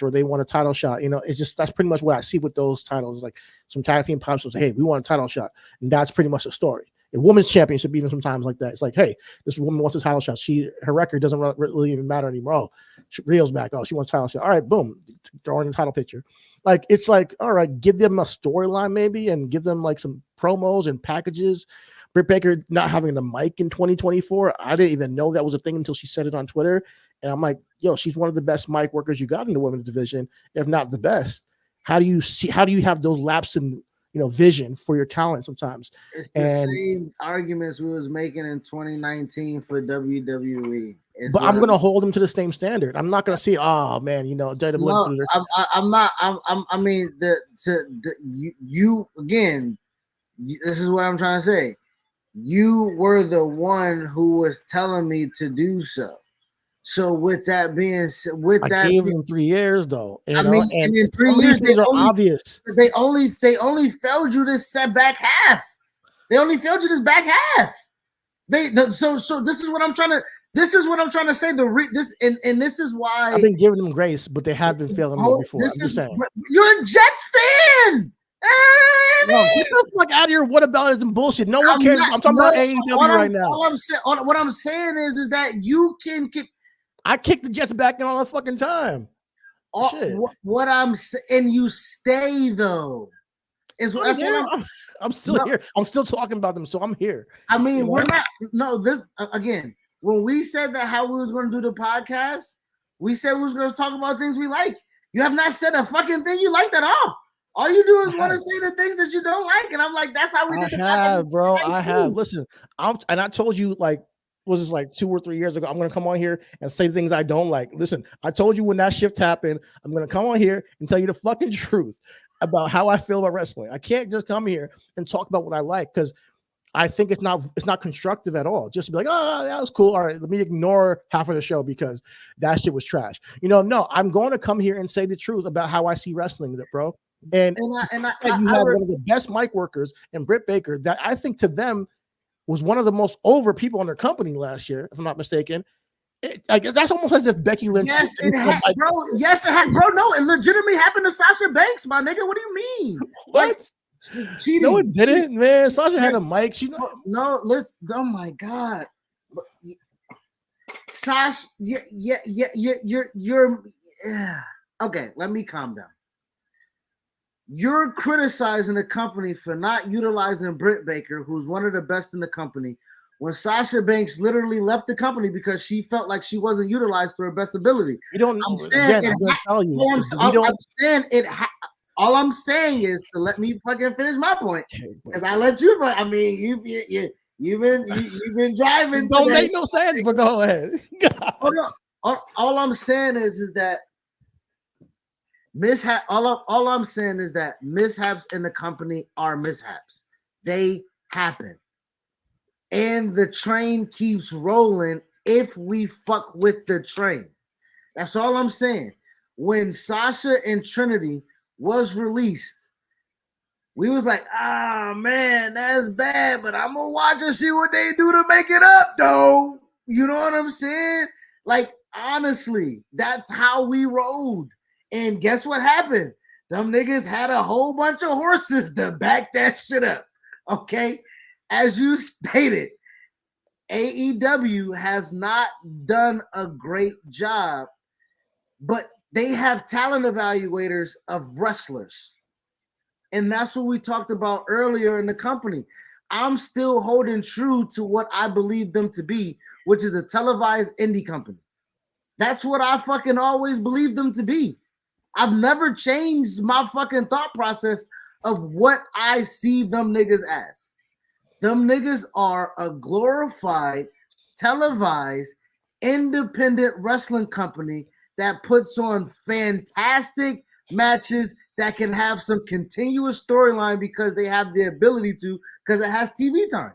or they want a title shot. It's just, that's pretty much what I see with those titles. Like some tag team pops will say, hey, we want a title shot. And that's pretty much the story. A women's championship, even sometimes like that. It's like, hey, this woman wants a title shot. Her record doesn't really even matter anymore. Oh, Rio's back. Oh, she wants a title shot. All right, boom, throw in the title picture. Like, it's like, all right, give them a storyline maybe and give them like some promos and packages. Britt Baker not having the mic in 2024. I didn't even know that was a thing until she said it on Twitter. And I'm like, yo, she's one of the best mic workers you got in the women's division, if not the best. How do you have those laps in vision for your talent sometimes? It's the same arguments we was making in 2019 for WWE. But I'm gonna hold them to the same standard. I'm not gonna say, oh man, WWE. No, I'm not. I mean, you again. This is what I'm trying to say. You were the one who was telling me to do so. So with that being said, I gave them 3 years though. And in 3 years they are obvious. They only failed you this back half. They only failed you this back half. So this is what I'm trying to. This is what I'm trying to say. This is why I've been giving them grace, but they have been failing me before. I'm just saying. You're a Jets fan. No, get the fuck out of here. What about it? Bullshit. No one cares. I'm talking about AEW right now. What I'm saying is that you can keep. I kicked the Jets back in all the fucking time. What I'm saying, and you stay though. I'm still here. I'm still talking about them, so I'm here. I mean, we're not. No, this again. When we said that how we was going to do the podcast, we said we was going to talk about things we like. You have not said a fucking thing you liked at all. All you do is I want to have. say the things that you don't like, and I'm like, that's how we I did the have, bro. goddamn I have. thing. Listen, and I told you like was this like 2 or 3 years ago? I'm gonna come on here and say things I don't like. Listen, I told you when that shift happened, I'm gonna come on here and tell you the fucking truth about how I feel about wrestling. I can't just come here and talk about what I like because I think it's not constructive at all. Just to be like, oh, that was cool. All right, let me ignore half of the show because that shit was trash. No, I'm going to come here and say the truth about how I see wrestling, bro. And you have one of the best mic workers in Britt Baker that I think to them was one of the most over people in their company last year, if I'm not mistaken. That's almost as if Becky Lynch. Yes, it had, bro. Yes, it had, bro. No, it legitimately happened to Sasha Banks, my nigga. What do you mean? What? Cheating. No, it didn't, man. Sasha had a mic. She's not. No, listen. Oh my god, Sasha. Yeah. Okay, let me calm down. You're criticizing the company for not utilizing Britt Baker, who's one of the best in the company, when Sasha Banks literally left the company because she felt like she wasn't utilized to her best ability. You don't. I'm saying it. All I'm saying is to let me fucking finish my point, because I let you. I mean, you've been driving. Don't make no sense, but go ahead. All I'm saying is that all I'm saying is that mishaps in the company are mishaps. They happen. And the train keeps rolling if we fuck with the train. That's all I'm saying. When Sasha and Trinity was released, we was like, man, that's bad, but I'm gonna watch and see what they do to make it up, though. You know what I'm saying? Like, honestly, that's how we rolled. And guess what happened? Them niggas had a whole bunch of horses to back that shit up. Okay? As you stated, AEW has not done a great job, but they have talent evaluators of wrestlers. And that's what we talked about earlier in the company. I'm still holding true to what I believe them to be, which is a televised indie company. That's what I fucking always believed them to be. I've never changed my fucking thought process of what I see them niggas as. Them niggas are a glorified, televised, independent wrestling company that puts on fantastic matches that can have some continuous storyline because they have the ability to, because it has TV time.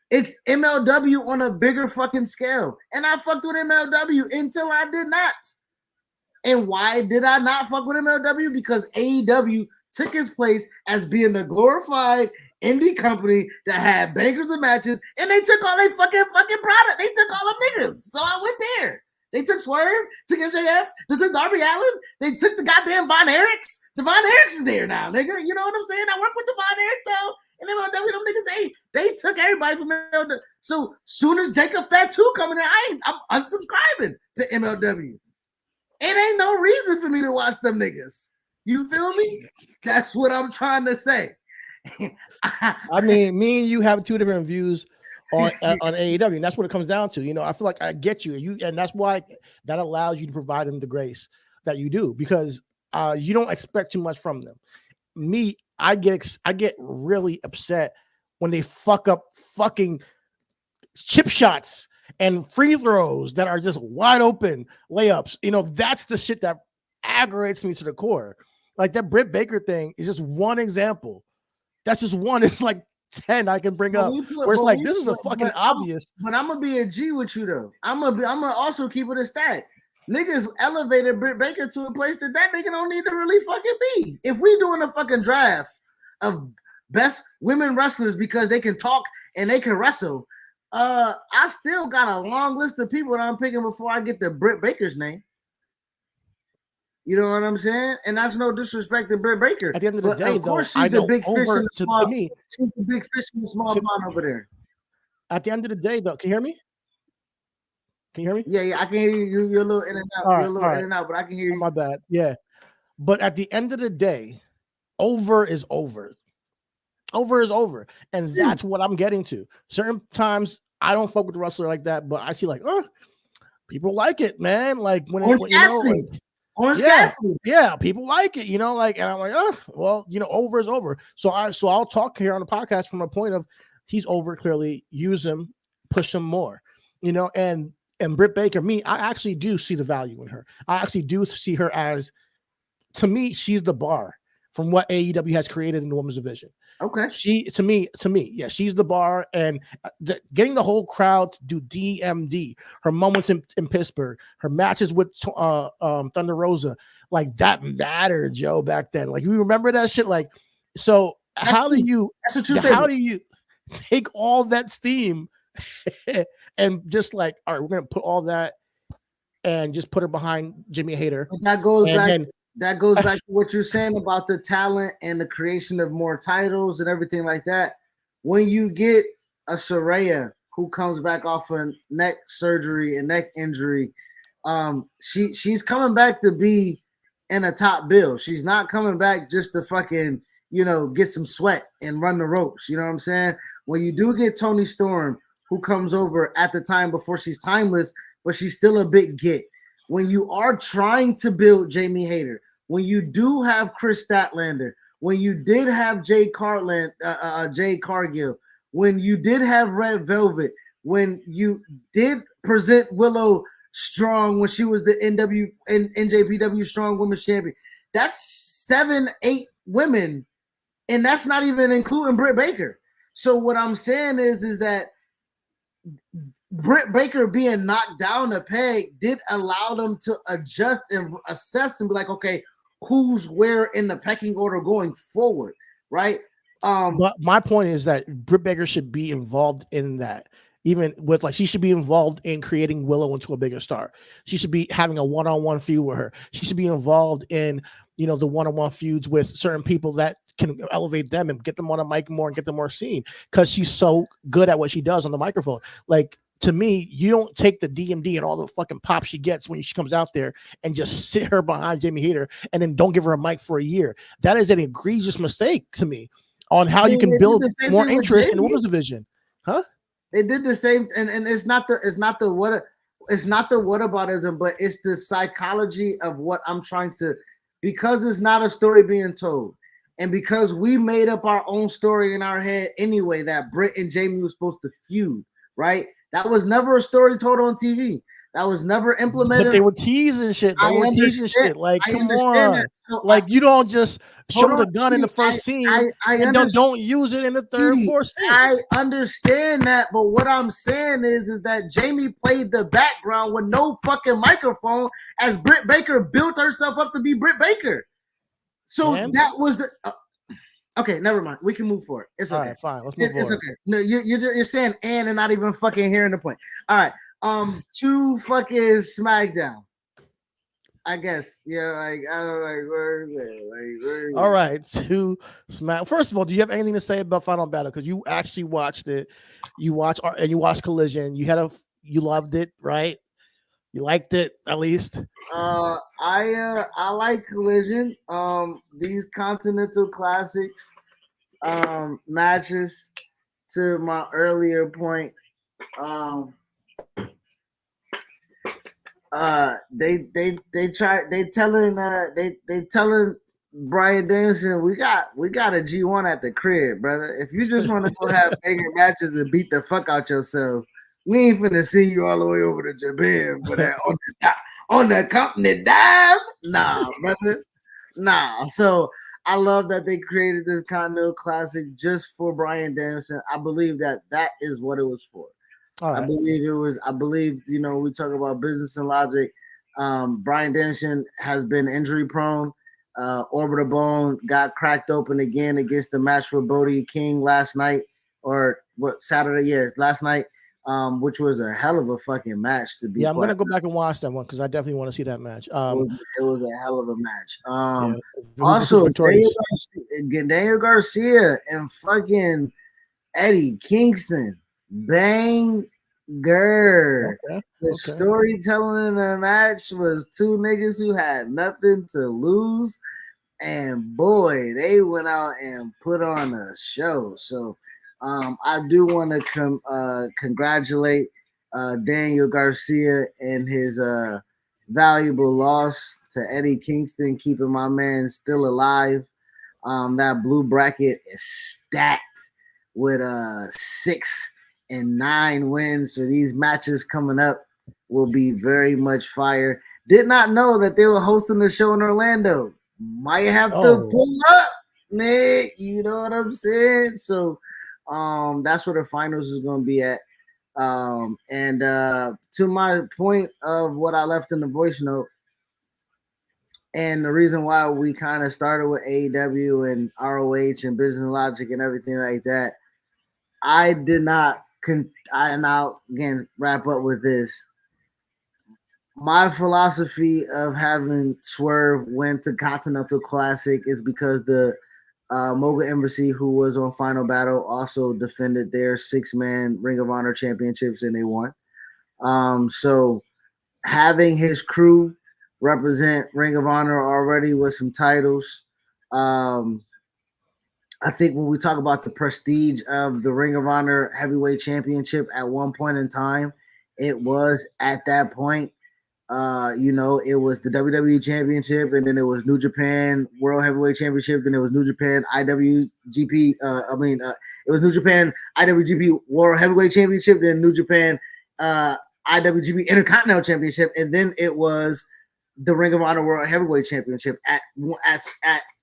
It's MLW on a bigger fucking scale. And I fucked with MLW until I did not. And why did I not fuck with MLW? Because AEW took his place as being the glorified indie company that had bangers of matches, and they took all their fucking product. They took all them niggas. So I went there. They took Swerve, took MJF, they took Darby Allin, they took the goddamn Von Erichs. The Von Erichs is there now, nigga. You know what I'm saying? I work with the Von Erich though. And MLW, them niggas, hey, they took everybody from MLW. So soon as Jacob Fatu coming in, I'm unsubscribing to MLW. It ain't no reason for me to watch them niggas. You feel me? That's what I'm trying to say. I mean, me and you have two different views on AEW, and that's what it comes down to. You know, I feel like I get you, and that's why that allows you to provide them the grace that you do, because you don't expect too much from them. Me, I get really upset when they fuck up fucking chip shots and free throws that are just wide open layups. You know, that's the shit that aggravates me to the core. Like that Britt Baker thing is just one example. That's just one. It's like 10 I can bring up where it's like, this is a fucking obvious. But I'm gonna be a G with you though. I'm gonna also keep it a stack. Niggas elevated Britt Baker to a place that nigga don't need to really fucking be. If we doing a fucking draft of best women wrestlers because they can talk and they can wrestle, I still got a long list of people that I'm picking before I get to Britt Baker's name. You know what I'm saying? And that's no disrespect to Britt Baker. At the end of the day, of course, she's the big fish in the small. She's the big fish in the small pond over there. At the end of the day, though, can you hear me? Can you hear me? Yeah, I can hear you. You're a little in and out. You're a little in and out, but I can hear you. My bad. Yeah, but at the end of the day, over is over. Over is over, and that's what I'm getting to. Certain times I don't fuck with the wrestler like that, but I see like, people like it, man. Like when you know, like, Orange Yeah. Cassidy. Yeah, people like it, and I'm like, oh, well, over is over. So I'll talk here on the podcast from a point of he's over. Clearly, use him, push him more, and Britt Baker. I actually do see the value in her. I actually do see her as, to me, she's the bar from what AEW has created in the women's division. Okay. To me, yeah, she's the bar, and getting the whole crowd to do DMD, her moments in Pittsburgh, her matches with Thunder Rosa, like that mattered, Joe, back then. Like, you remember that shit? Like, so how do you take all that steam and just like, all right, we're gonna put all that and just put her behind Jimmy Hayter? But that goes back to what you're saying about the talent and the creation of more titles and everything like that. When you get a Saraya who comes back off a neck surgery and neck injury, she's coming back to be in a top bill. She's not coming back just to fucking, get some sweat and run the ropes. You know what I'm saying? When you do get Toni Storm, who comes over at the time before she's timeless, but she's still a big get. When you are trying to build Jamie Hayter, when you do have Chris Statlander, when you did have Jay Cargill, when you did have Red Velvet, when you did present Willow Strong when she was the NJPW Strong Women's Champion, that's 7-8 women, and that's not even including Britt Baker. So what I'm saying is that Britt Baker being knocked down a peg did allow them to adjust and assess and be like, okay, who's where in the pecking order going forward, right? But my point is that Britt Baker should be involved in that. Even with she should be involved in creating Willow into a bigger star. She should be having a one-on-one feud with her. She should be involved in, the one-on-one feuds with certain people that can elevate them and get them on a mic more and get them more seen, because she's so good at what she does on the microphone. Like, to me, you don't take the DMD and all the fucking pop she gets when she comes out there and just sit her behind Jamie Hayter and then don't give her a mic for a year. That is an egregious mistake to me on how you can build more interest in the women's division. Huh? They did the same, and it's not the whataboutism, but it's the psychology of what I'm trying to, because it's not a story being told, and because we made up our own story in our head anyway that Britt and Jamie was supposed to feud, right? That was never a story told on TV. That was never implemented. But they were teasing shit. Like, come on. So you don't just show the gun in the first scene and don't use it in the third, fourth scene. I understand that, but what I'm saying is that Jamie played the background with no fucking microphone as Britt Baker built herself up to be Britt Baker. So that was the okay, never mind. We can move forward. It's okay. All right, fine. Let's move forward. It's okay. No, you're saying and not even fucking hearing the point. All right. To fucking SmackDown. I guess. Yeah, like I don't where is it? All right, to Smack. First of all, do you have anything to say about Final Battle? Because you actually watched it. You watched Collision. You loved it, right? You liked it at least. I like Collision. These Continental Classics matches, to my earlier point, they telling Bryan Danielson, we got a G1 at the crib, brother. If you just want to go have bigger matches and beat the fuck out yourself, we ain't finna see you all the way over to Japan for that on the company dime. Nah, brother. Nah. So I love that they created this Continental Classic just for Bryan Danielson. I believe that is what it was for. All right. I believe, we talk about business and logic. Bryan Danielson has been injury prone. Orbital bone got cracked open again against the match for Brody King last night, or what, Saturday? Yes, last night, which was a hell of a fucking match to be. Yeah, I'm going to go back and watch that one because I definitely want to see that match. It was a hell of a match. Also, Daniel Garcia and fucking Eddie Kingston. Banger. Okay. The storytelling in the match was two niggas who had nothing to lose, and boy, they went out and put on a show. So I do want to congratulate Daniel Garcia and valuable loss to Eddie Kingston, keeping my man still alive. That blue bracket is stacked with 6 and 9 wins. So these matches coming up will be very much fire. Did not know that they were hosting the show in Orlando. Might have to pull up, man. You know what I'm saying? So that's where the finals is going to be at. And to my point of what I left in the voice note, and the reason why we kind of started with AEW and ROH and Business Logic and everything like that, I did not. And I'll again wrap up with this. My philosophy of having Swerve win to Continental Classic is because the Mogul Embassy, who was on Final Battle, also defended their 6-man Ring of Honor championships and they won. So having his crew represent Ring of Honor already with some titles. I think when we talk about the prestige of the Ring of Honor Heavyweight Championship at one point in time, it was at that point. It was the WWE Championship, and then it was New Japan World Heavyweight Championship, then it was New Japan IWGP. It was New Japan IWGP World Heavyweight Championship, then New Japan IWGP Intercontinental Championship, and then it was the Ring of Honor World Heavyweight Championship at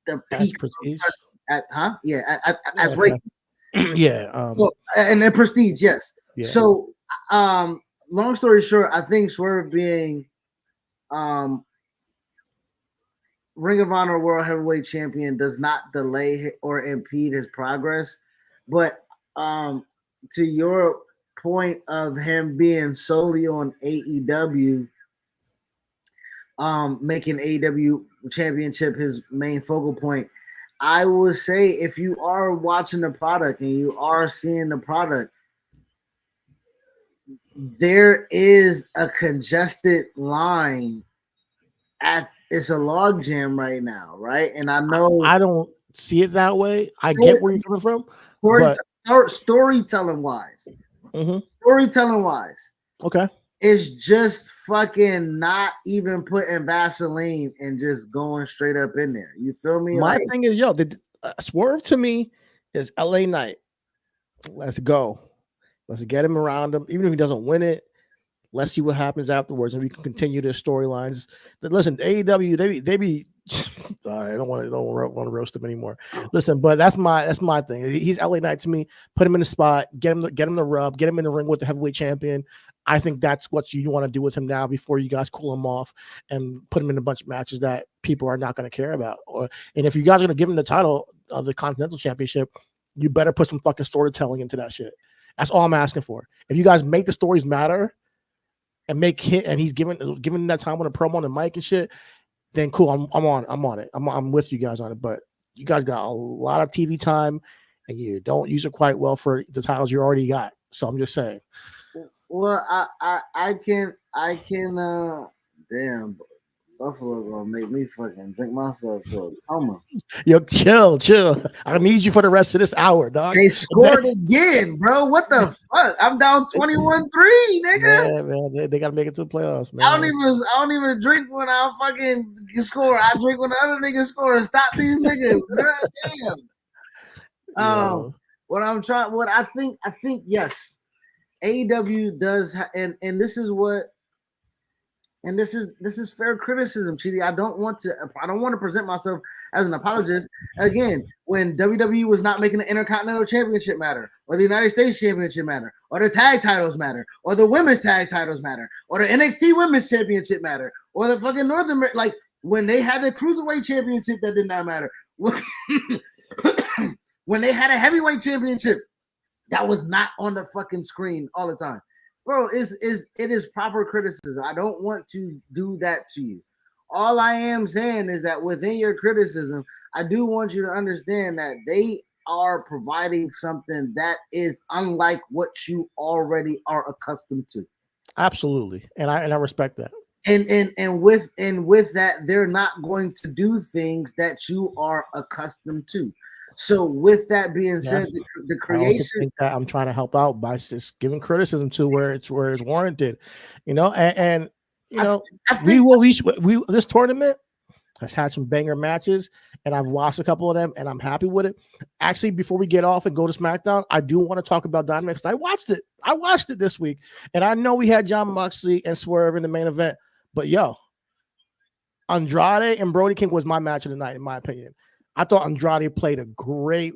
the peak. As ranking. So, and then prestige, yes. Yeah. So, long story short, I think Swerve being Ring of Honor World Heavyweight Champion does not delay or impede his progress. But to your point of him being solely on AEW, making AEW Championship his main focal point, I would say if you are watching the product and you are seeing the product, there is a congested line it's a log jam right now, right? And I know I don't see it that way. I get where you're coming from. Storytelling wise. Storytelling wise. Okay. It's just fucking not even putting Vaseline and just going straight up in there. You feel me? My thing is, the Swerve to me is LA Knight. Let's go. Let's get him around him. Even if he doesn't win it, let's see what happens afterwards, and we can continue their storylines. Listen, AEW, they be. I don't want to roast him anymore. Listen, but that's my thing. He's LA Knight to me. Put him in the spot. Get him the rub. Get him in the ring with the heavyweight champion. I think that's what you want to do with him now before you guys cool him off and put him in a bunch of matches that people are not going to care about. And if you guys are going to give him the title of the Continental Championship, you better put some fucking storytelling into that shit. That's all I'm asking for. If you guys make the stories matter and make hit, and he's giving that time on a promo on the mic and shit, then cool. I'm on it. I'm with you guys on it. But you guys got a lot of TV time, and you don't use it quite well for the titles you already got. So I'm just saying. Well, I can damn, Buffalo gonna make me fucking drink myself to a coma. Yo, chill. I need you for the rest of this hour, dog. They scored again, bro. What the fuck? I'm down 21-3, nigga. Yeah, man. They gotta make it to the playoffs, man. I don't even drink when I fucking score. I drink when the other niggas score. Stop these niggas, bro. Damn. What I think yes. AEW does, and this is what, and this is fair criticism, Chidi. I don't want to present myself as an apologist. Again, when WWE was not making the Intercontinental Championship matter, or the United States Championship matter, or the tag titles matter, or the women's tag titles matter, or the NXT Women's Championship matter, or the fucking North America, like when they had the Cruiserweight Championship, that did not matter. When they had a Heavyweight Championship, that was not on the fucking screen all the time. Bro, it is proper criticism. I don't want to do that to you. All I am saying is that within your criticism, I do want you to understand that they are providing something that is unlike what you already are accustomed to. Absolutely. And I respect that. And with that, they're not going to do things that you are accustomed to. So with that being said, the creation, I think that I'm trying to help out by just giving criticism to where it's warranted, and you know, I think we this tournament has had some banger matches, and I've watched a couple of them, and I'm happy with it. Actually, before we get off and go to SmackDown, I do want to talk about Dynamite because I watched it this week, and I know we had John Moxley and Swerve in the main event, but yo, Andrade and Brody King was my match of the night, in my opinion. I thought Andrade played a great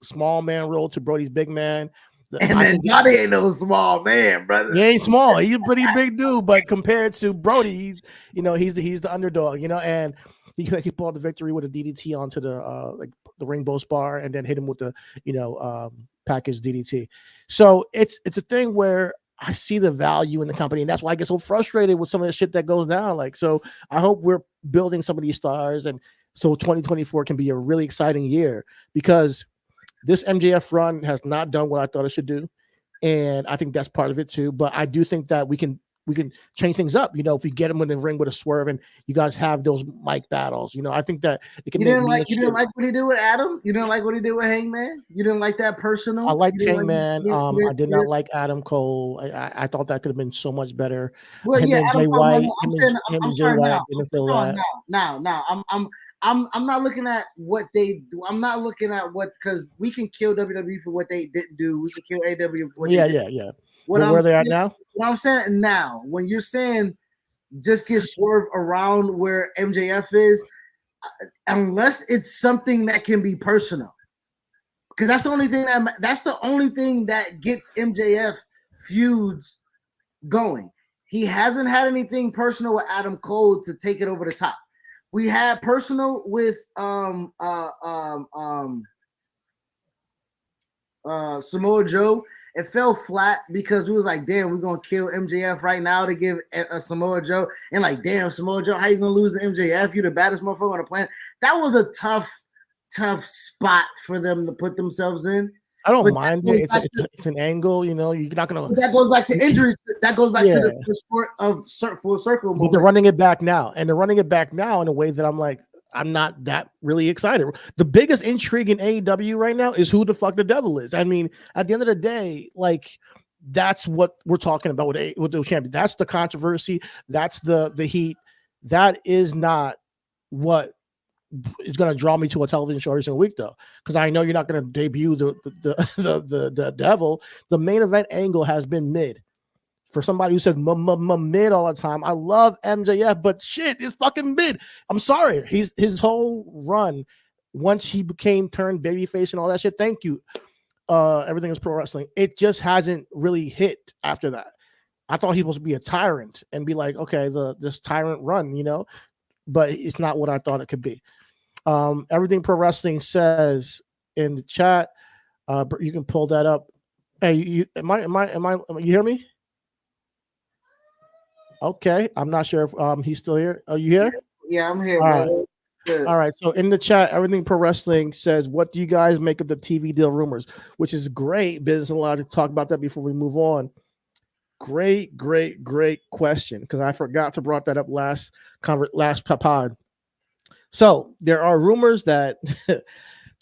small man role to Brody's big man. And Andrade ain't no small man, brother. He ain't small. He's a pretty big dude, but compared to Brody, he's the underdog, and he pulled the victory with a DDT onto the Rainbow Spar and then hit him with the package DDT. So it's a thing where I see the value in the company, and that's why I get so frustrated with some of the shit that goes down. So I hope we're building some of these stars, and so 2024 can be a really exciting year because this MJF run has not done what I thought it should do, and I think that's part of it too. But I do think that we can change things up. If we get him in the ring with a Swerve and you guys have those mic battles, I think that it can. You didn't like what he did with Adam. You didn't like what he did with Hangman. You didn't like that personal. I liked Hangman. I did not like Adam Cole. I thought that could have been so much better. Well, him yeah, and Jay White. I'm not looking at what they do. I'm not looking at because we can kill WWE for what they didn't do. We can kill AW for what they did. Yeah. Where they're at now? What I'm saying now, when you're saying just get Swerve around where MJF is, unless it's something that can be personal, because that's the only thing that gets MJF feuds going. He hasn't had anything personal with Adam Cole to take it over the top. We had personal with Samoa Joe. It fell flat because we was like, damn, we're gonna kill MJF right now to give a Samoa Joe, and damn, Samoa Joe, how you gonna lose to MJF? You're the baddest motherfucker on the planet. That was a tough spot for them to put themselves in. I don't mind it. It's an angle, you're not gonna. That goes back to injuries. That goes back to the sport of full circle. But they're running it back now, and they're running it back now in a way that I'm like, I'm not that really excited. The biggest intrigue in AEW right now is who the fuck the devil is. I mean, at the end of the day, that's what we're talking about with the champion. That's the controversy. That's the heat. That is not what is going to draw me to a television show every single week, though, because I know you're not going to debut the devil. The main event angle has been mid. For somebody who says mid all the time, I love MJF, but shit, it's fucking mid. I'm sorry. His whole run, once he turned babyface and all that shit, thank you. Everything is pro wrestling. It just hasn't really hit after that. I thought he was supposed to be a tyrant and be like, okay, this tyrant run, but it's not what I thought it could be. Everything pro wrestling says in the chat, you can pull that up. Hey, you hear me? Okay, I'm not sure if he's still here. Are you here? Yeah, I'm here. All right. So in the chat, Everything Pro Wrestling says, what do you guys make of the TV deal rumors? Which is great. Business and Logic, talk about that before we move on. Great question, because I forgot to brought that up last pod. So there are rumors that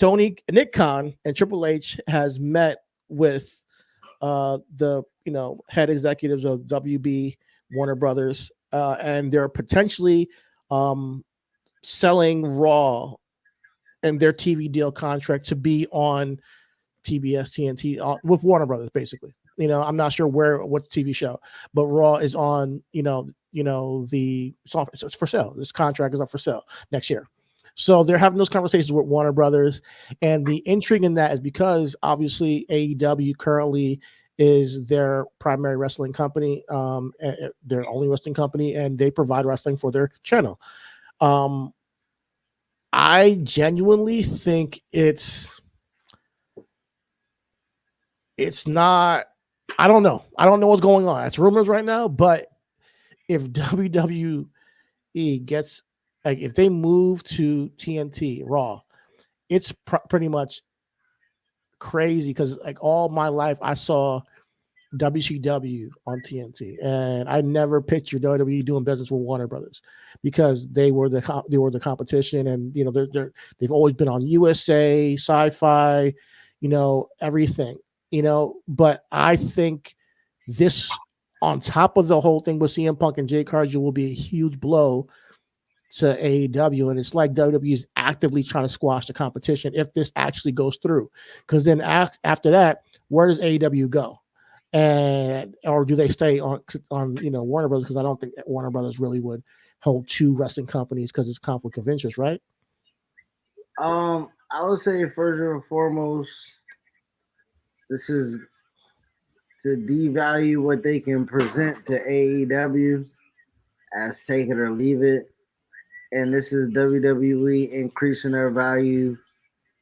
Nick Khan and Triple H has met with the head executives of WB, Warner Brothers, and they're potentially selling Raw and their TV deal contract to be on TBS, TNT with Warner Brothers, basically. I'm not sure what TV show, but Raw is on, it's for sale. This contract is up for sale next year. So they're having those conversations with Warner Brothers. And the intrigue in that is because obviously AEW currently is their primary wrestling company, their only wrestling company, and they provide wrestling for their channel. I genuinely think it's not. I don't know. I don't know what's going on. It's rumors right now, but if WWE gets, if they move to TNT Raw, it's pretty much crazy because all my life I saw WCW on TNT, and I never pictured WWE doing business with Warner Brothers because they were the competition, and they've always been on USA, Sci-Fi, everything. But I think this on top of the whole thing with CM Punk and Jay Cargill will be a huge blow to AEW, and it's like WWE is actively trying to squash the competition if this actually goes through. Because then after that, where does AEW go? And or do they stay on Warner Brothers? Because I don't think Warner Brothers really would hold two wrestling companies because it's conflict of interest, right? I would say first and foremost, this is to devalue what they can present to AEW as take it or leave it. And this is WWE increasing their value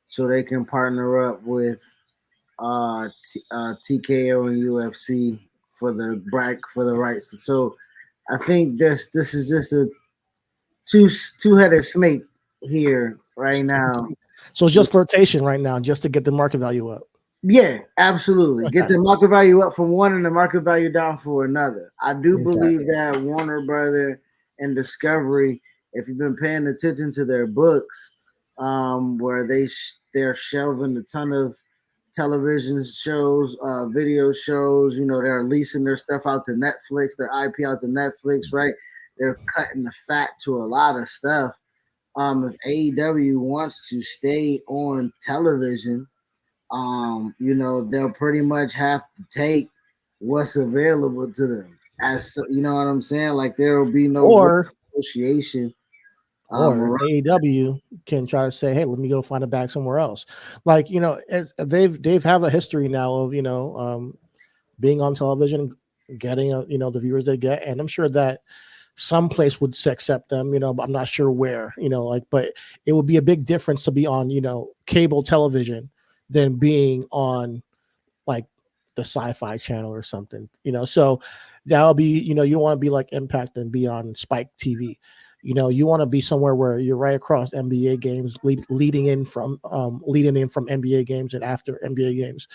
so they can partner up with TKO and UFC for the rights. So I think this is just a two-headed snake here right now. So it's just flirtation right now, just to get the market value up. Yeah, absolutely. Get the market value up for one and the market value down for another. I do believe that Warner Brother and Discovery, if you've been paying attention to their books, where they're shelving a ton of television shows, video shows, they're leasing their stuff out to Netflix, their IP out to Netflix, right? They're cutting the fat to a lot of stuff. If AEW wants to stay on television, they'll pretty much have to take what's available to them. You know what I'm saying? Like there will be no negotiation. Or AEW can try to say, "Hey, let me go find a bag somewhere else." Like they've have a history now of being on television, getting the viewers they get, and I'm sure that some place would accept them, but I'm not sure where. But it would be a big difference to be on cable television than being on like the Sci-Fi Channel or something. So that'll be you don't want to be like Impact and be on Spike TV. You want to be somewhere where you're right across NBA games, leading in from NBA games and after NBA games.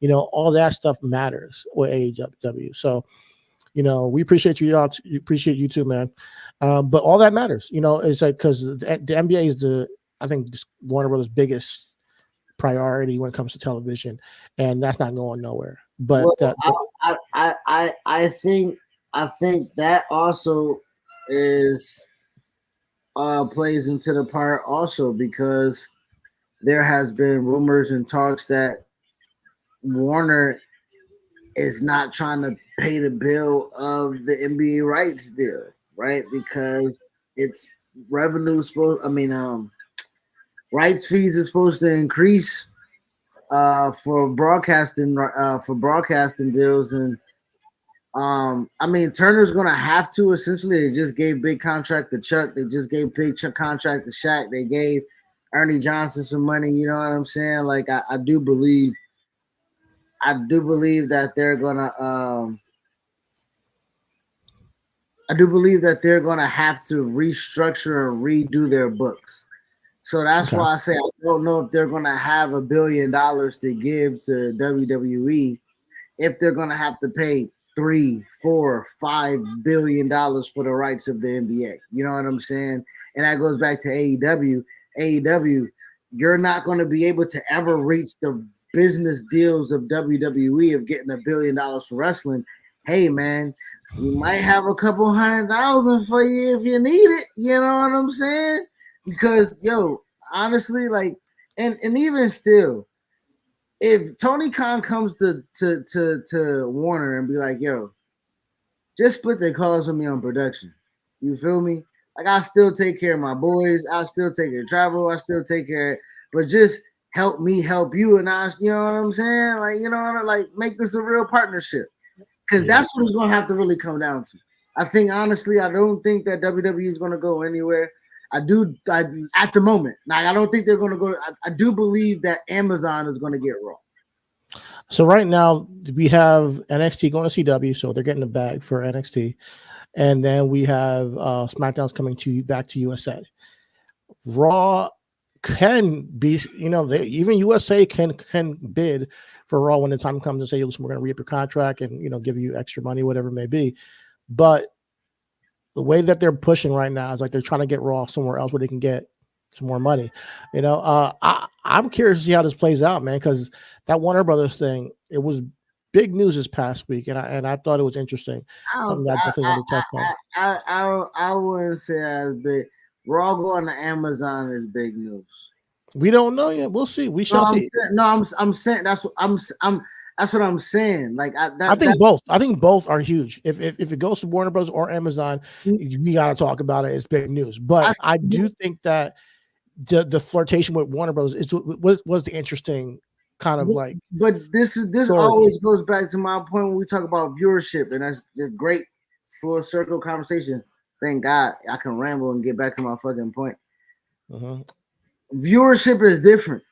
All that stuff matters with AEW. So, we appreciate you all. Appreciate you too, man. But all that matters, is like because the NBA is I think Warner Brothers' biggest priority when it comes to television, and that's not going nowhere. But I think that also is. Plays into the part also because there has been rumors and talks that Warner is not trying to pay the bill of the NBA rights deal, right? Because it's revenue rights fees is supposed to increase for broadcasting deals, and Turner's gonna have to essentially. They just gave big contract to Chuck. They just gave big contract to Shaq. They gave Ernie Johnson some money. You know what I'm saying? Like I do believe that they're gonna. I do believe that they're gonna have to restructure and redo their books. So that's why I say I don't know if they're gonna have $1 billion to give to WWE. If they're gonna have to pay $3, $4, $5 billion for the rights of the NBA. You know what I'm saying? And that goes back to AEW. AEW, you're not going to be able to ever reach the business deals of WWE of getting $1 billion for wrestling. Hey, man, we might have a couple $100,000 for you if you need it. You know what I'm saying? Because, honestly, like, and even still, if Tony Khan comes to Warner and be like, just split the costs with me on production. You feel me? Like I still take care of my boys. I still take care of travel. I still take care, but just help me help you. And you know what I'm saying? Like, make this a real partnership. Because that's what it's going to have to really come down to. I think, honestly, I don't think that WWE is going to go anywhere. At the moment. Now, I don't think they're going to go. I do believe that Amazon is going to get Raw. So right now we have NXT going to CW, so they're getting the bag for NXT, and then we have SmackDown's coming back to USA. Raw can be, even USA can bid for Raw when the time comes and say, listen, we're going to re-up your contract and give you extra money, whatever it may be. But the way that they're pushing right now is like they're trying to get Raw somewhere else where they can get some more money. I'm curious to see how this plays out, man, because that Warner Brothers thing, it was big news this past week, and I thought it was interesting. I Something don't, that I definitely want to touch on. I wouldn't say as big. Raw going to Amazon is big news. We don't know yet. We'll see. We shall see. I'm saying that's what that's what I'm saying. Like I think both. I think both are huge. If it goes to Warner Bros. Or Amazon, we got to talk about it. It's big news. But I do think that the flirtation with Warner Bros. was the interesting kind of like. But this story. always goes back to my point when we talk about viewership, and that's a great full circle conversation. Thank God I can ramble and get back to my fucking point. Viewership is different.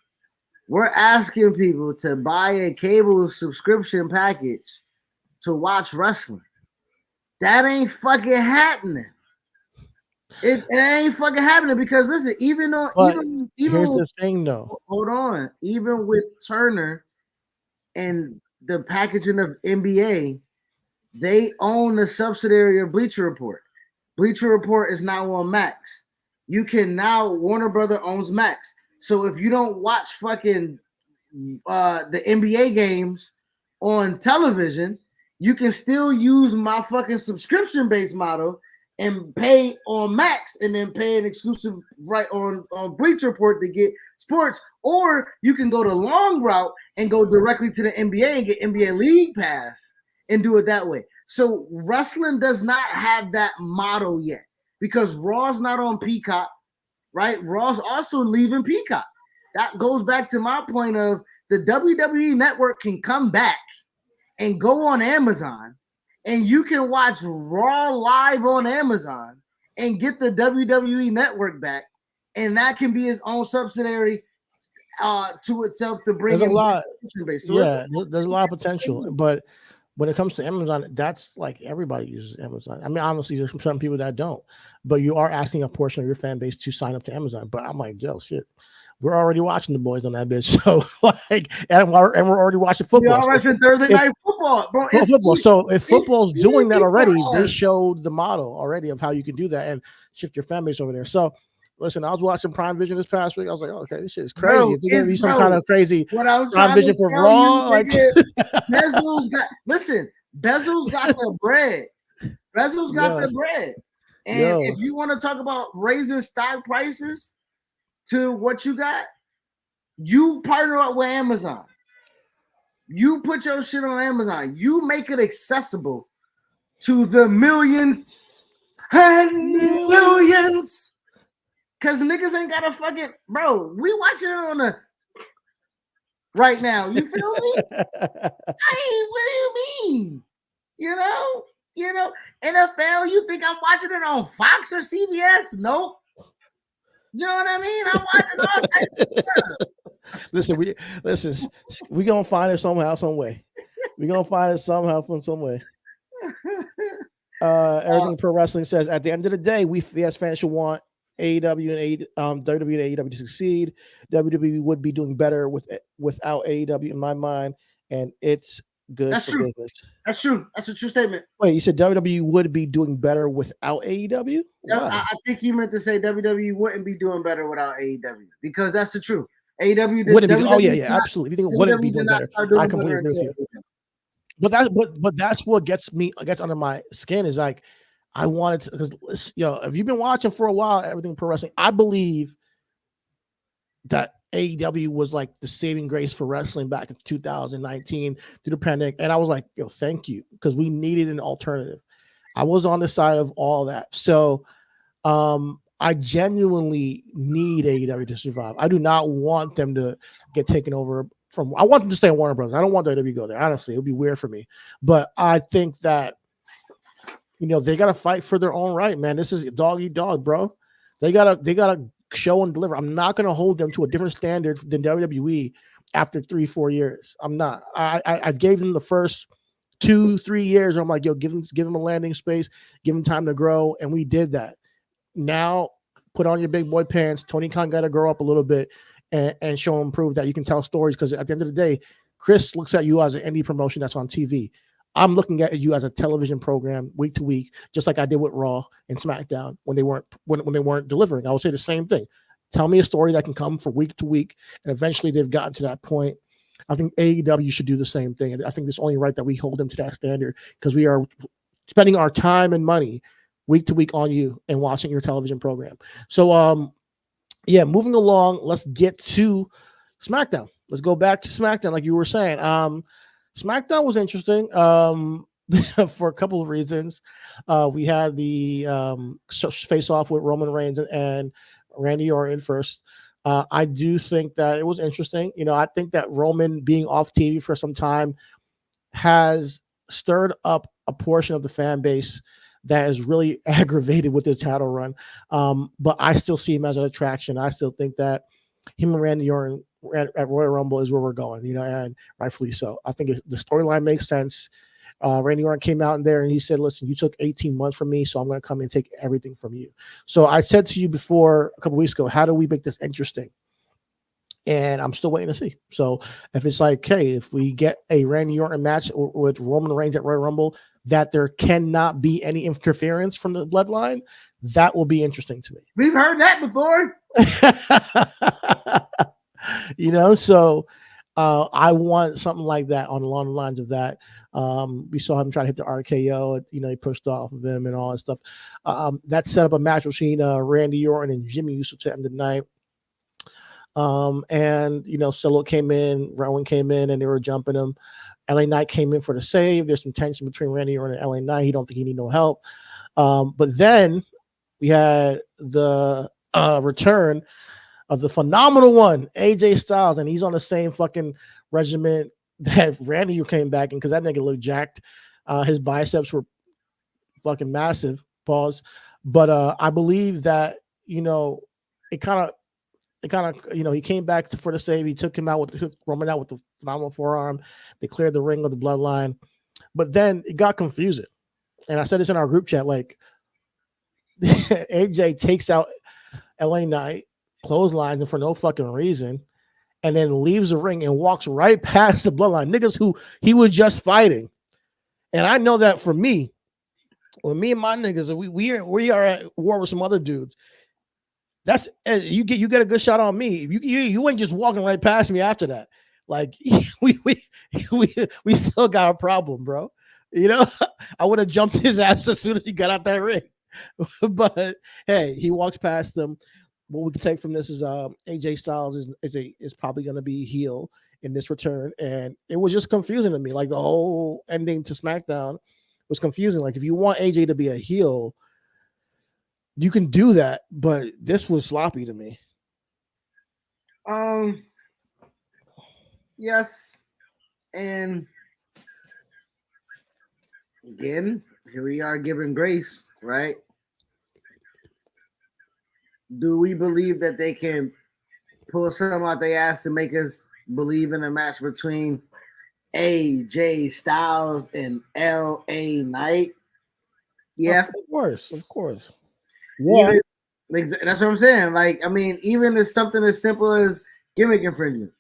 We're asking people to buy a cable subscription package to watch wrestling. That ain't fucking happening. It ain't fucking happening because listen, even here's the thing though. Hold on. Even with Turner and the packaging of NBA, they own the subsidiary of Bleacher Report. Bleacher Report is now on Max. You can now Warner Brother owns Max. So if you don't watch fucking the NBA games on television, you can still use my fucking subscription-based model and pay on Max and then pay an exclusive right on Bleacher Report to get sports. Or you can go the long route and go directly to the NBA and get NBA League Pass and do it that way. So wrestling does not have that model yet because Raw's not on Peacock, right? Raw's also leaving Peacock. That goes back to my point of the WWE network can come back and go on Amazon and you can watch Raw live on Amazon and get the WWE network back. And that can be its own subsidiary to itself to bring there's in a lot. So There's a lot of potential, but when it comes to Amazon, that's like everybody uses Amazon. I mean, honestly, there's some people that don't, but you are asking a portion of your fan base to sign up to Amazon. But I'm like, yo, shit, we're already watching the boys on that bitch. So like, and we're already watching football. We're watching Thursday night football, bro. Football. So if football's doing that already, they showed the model already of how you can do that and shift your fan base over there. So listen, I was watching Prime Video this past week. I was like, okay, this shit is crazy. Bro, if there's gonna be some kind of crazy Prime Vision for Raw, like Bezos got Bezos got the bread. Bezos got the bread. And if you want to talk about raising stock prices to what you got, you partner up with Amazon. You put your shit on Amazon. You make it accessible to the millions and millions. Cause niggas ain't got a fucking bro. We watching it on the right now. You feel me? What do you mean? You know, NFL. You think I'm watching it on Fox or CBS? Nope. You know what I mean? I'm watching all that. Listen, we gonna find it somehow, some way. We gonna find it somehow, from some way. Everything Pro Wrestling says at the end of the day, we as fans should want AEW and WWE and AEW to succeed. WWE would be doing better without AEW in my mind, and it's good for business. That's true. That's a true statement. Wait, you said WWE would be doing better without AEW? I think you meant to say WWE wouldn't be doing better without AEW because that's the truth. AEW wouldn't be. Oh yeah, absolutely. If you think it wouldn't be doing better, I completely agree with you. But that's what gets under my skin is like I wanted to, because if you've been watching for a while, Everything Pro Wrestling, I believe that AEW was like the saving grace for wrestling back in 2019 through the pandemic, and I was like, yo, thank you, because we needed an alternative. I was on the side of all that, so I genuinely need AEW to survive. I do not want them to get taken over from. I want them to stay in Warner Bros. I don't want WWE to go there. Honestly, it would be weird for me, but I think that. They got to fight for their own right, man. This is dog eat dog, bro. They gotta show and deliver. I'm not gonna hold them to a different standard than WWE after 3-4 years. I'm not. I gave them the first 2-3 years. I'm like, yo, give them a landing space, give them time to grow, and we did that. Now, put on your big boy pants. Tony Khan got to grow up a little bit and show him, prove that you can tell stories. Because at the end of the day, Chris looks at you as an indie promotion that's on TV. I'm looking at you as a television program week to week, just like I did with Raw and SmackDown when they weren't delivering. I would say the same thing. Tell me a story that can come from week to week, and eventually they've gotten to that point. I think AEW should do the same thing. And I think it's only right that we hold them to that standard because we are spending our time and money week to week on you and watching your television program. So, yeah, moving along, let's get to SmackDown. Let's go back to SmackDown, like you were saying. SmackDown was interesting for a couple of reasons. We had the face off with Roman Reigns and Randy Orton first. I do think that it was interesting. You know, I think that Roman being off TV for some time has stirred up a portion of the fan base that is really aggravated with the title run. But I still see him as an attraction. I still think that him and Randy Orton at Royal Rumble is where we're going, you know, and rightfully so. I think the storyline makes sense. Randy Orton came out in there and he said, listen, you took 18 months from me, so I'm going to come and take everything from you. So I said to you before a couple weeks ago, how do we make this interesting? And I'm still waiting to see. So if it's like, hey, if we get a Randy Orton match with Roman Reigns at Royal Rumble, that there cannot be any interference from the bloodline, that will be interesting to me. We've heard that before. You know, so I want something like that along the lines of that. We saw him try to hit the RKO. You know, he pushed off of him and all that stuff. That set up a match between Randy Orton and Jimmy Uso to end the night. And, you know, Solo came in, Rowan came in, and they were jumping him. LA Knight came in for the save. There's some tension between Randy Orton and LA Knight. He don't think he need no help. But then we had the return of the phenomenal one, AJ Styles, and he's on the same fucking regiment that Randy came back in because that nigga looked jacked. His biceps were fucking massive. Pause. But I believe that, you know, it kind of, you know, he came back for the save. He took Roman out with the phenomenal forearm. They cleared the ring of the bloodline. But then it got confusing. And I said this in our group chat, like, AJ takes out LA Knight, clotheslines him for no fucking reason, and then leaves the ring and walks right past the bloodline. Niggas who he was just fighting. And I know that for me, when me and my niggas, we are at war with some other dudes. That's you get a good shot on me. You ain't just walking right past me after that. Like we still got a problem, bro. You know, I would have jumped his ass as soon as he got out that ring. But hey, he walks past them. What we can take from this is AJ Styles is probably going to be heel in this return, and it was just confusing to me. Like the whole ending to SmackDown was confusing. Like if you want AJ to be a heel, you can do that, but this was sloppy to me. Yes, and again, here we are giving grace, right? Do we believe that they can pull something out their ass to make us believe in a match between AJ Styles and LA Knight? Yeah, of course. Yeah, that's what I'm saying. Like, I mean, even if something as simple as gimmick infringement,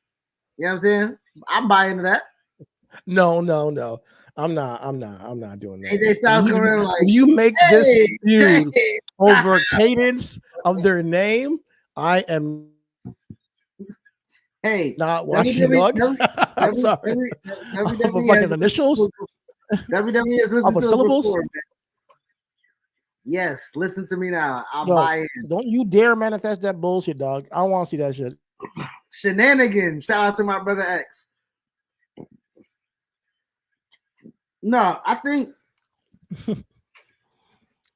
you know what I'm saying? I'm buying into that. No. I'm not doing that. AJ Styles going like, you make this feud over cadence of their name, I am not watching dog. I'm sorry. Fucking initials. WWE has listened to syllables. Before, yes, listen to me now. I'll buy in. Don't you dare manifest that bullshit, dog. I don't want to see that shit. Shenanigans. Shout out to my brother X. No, I think.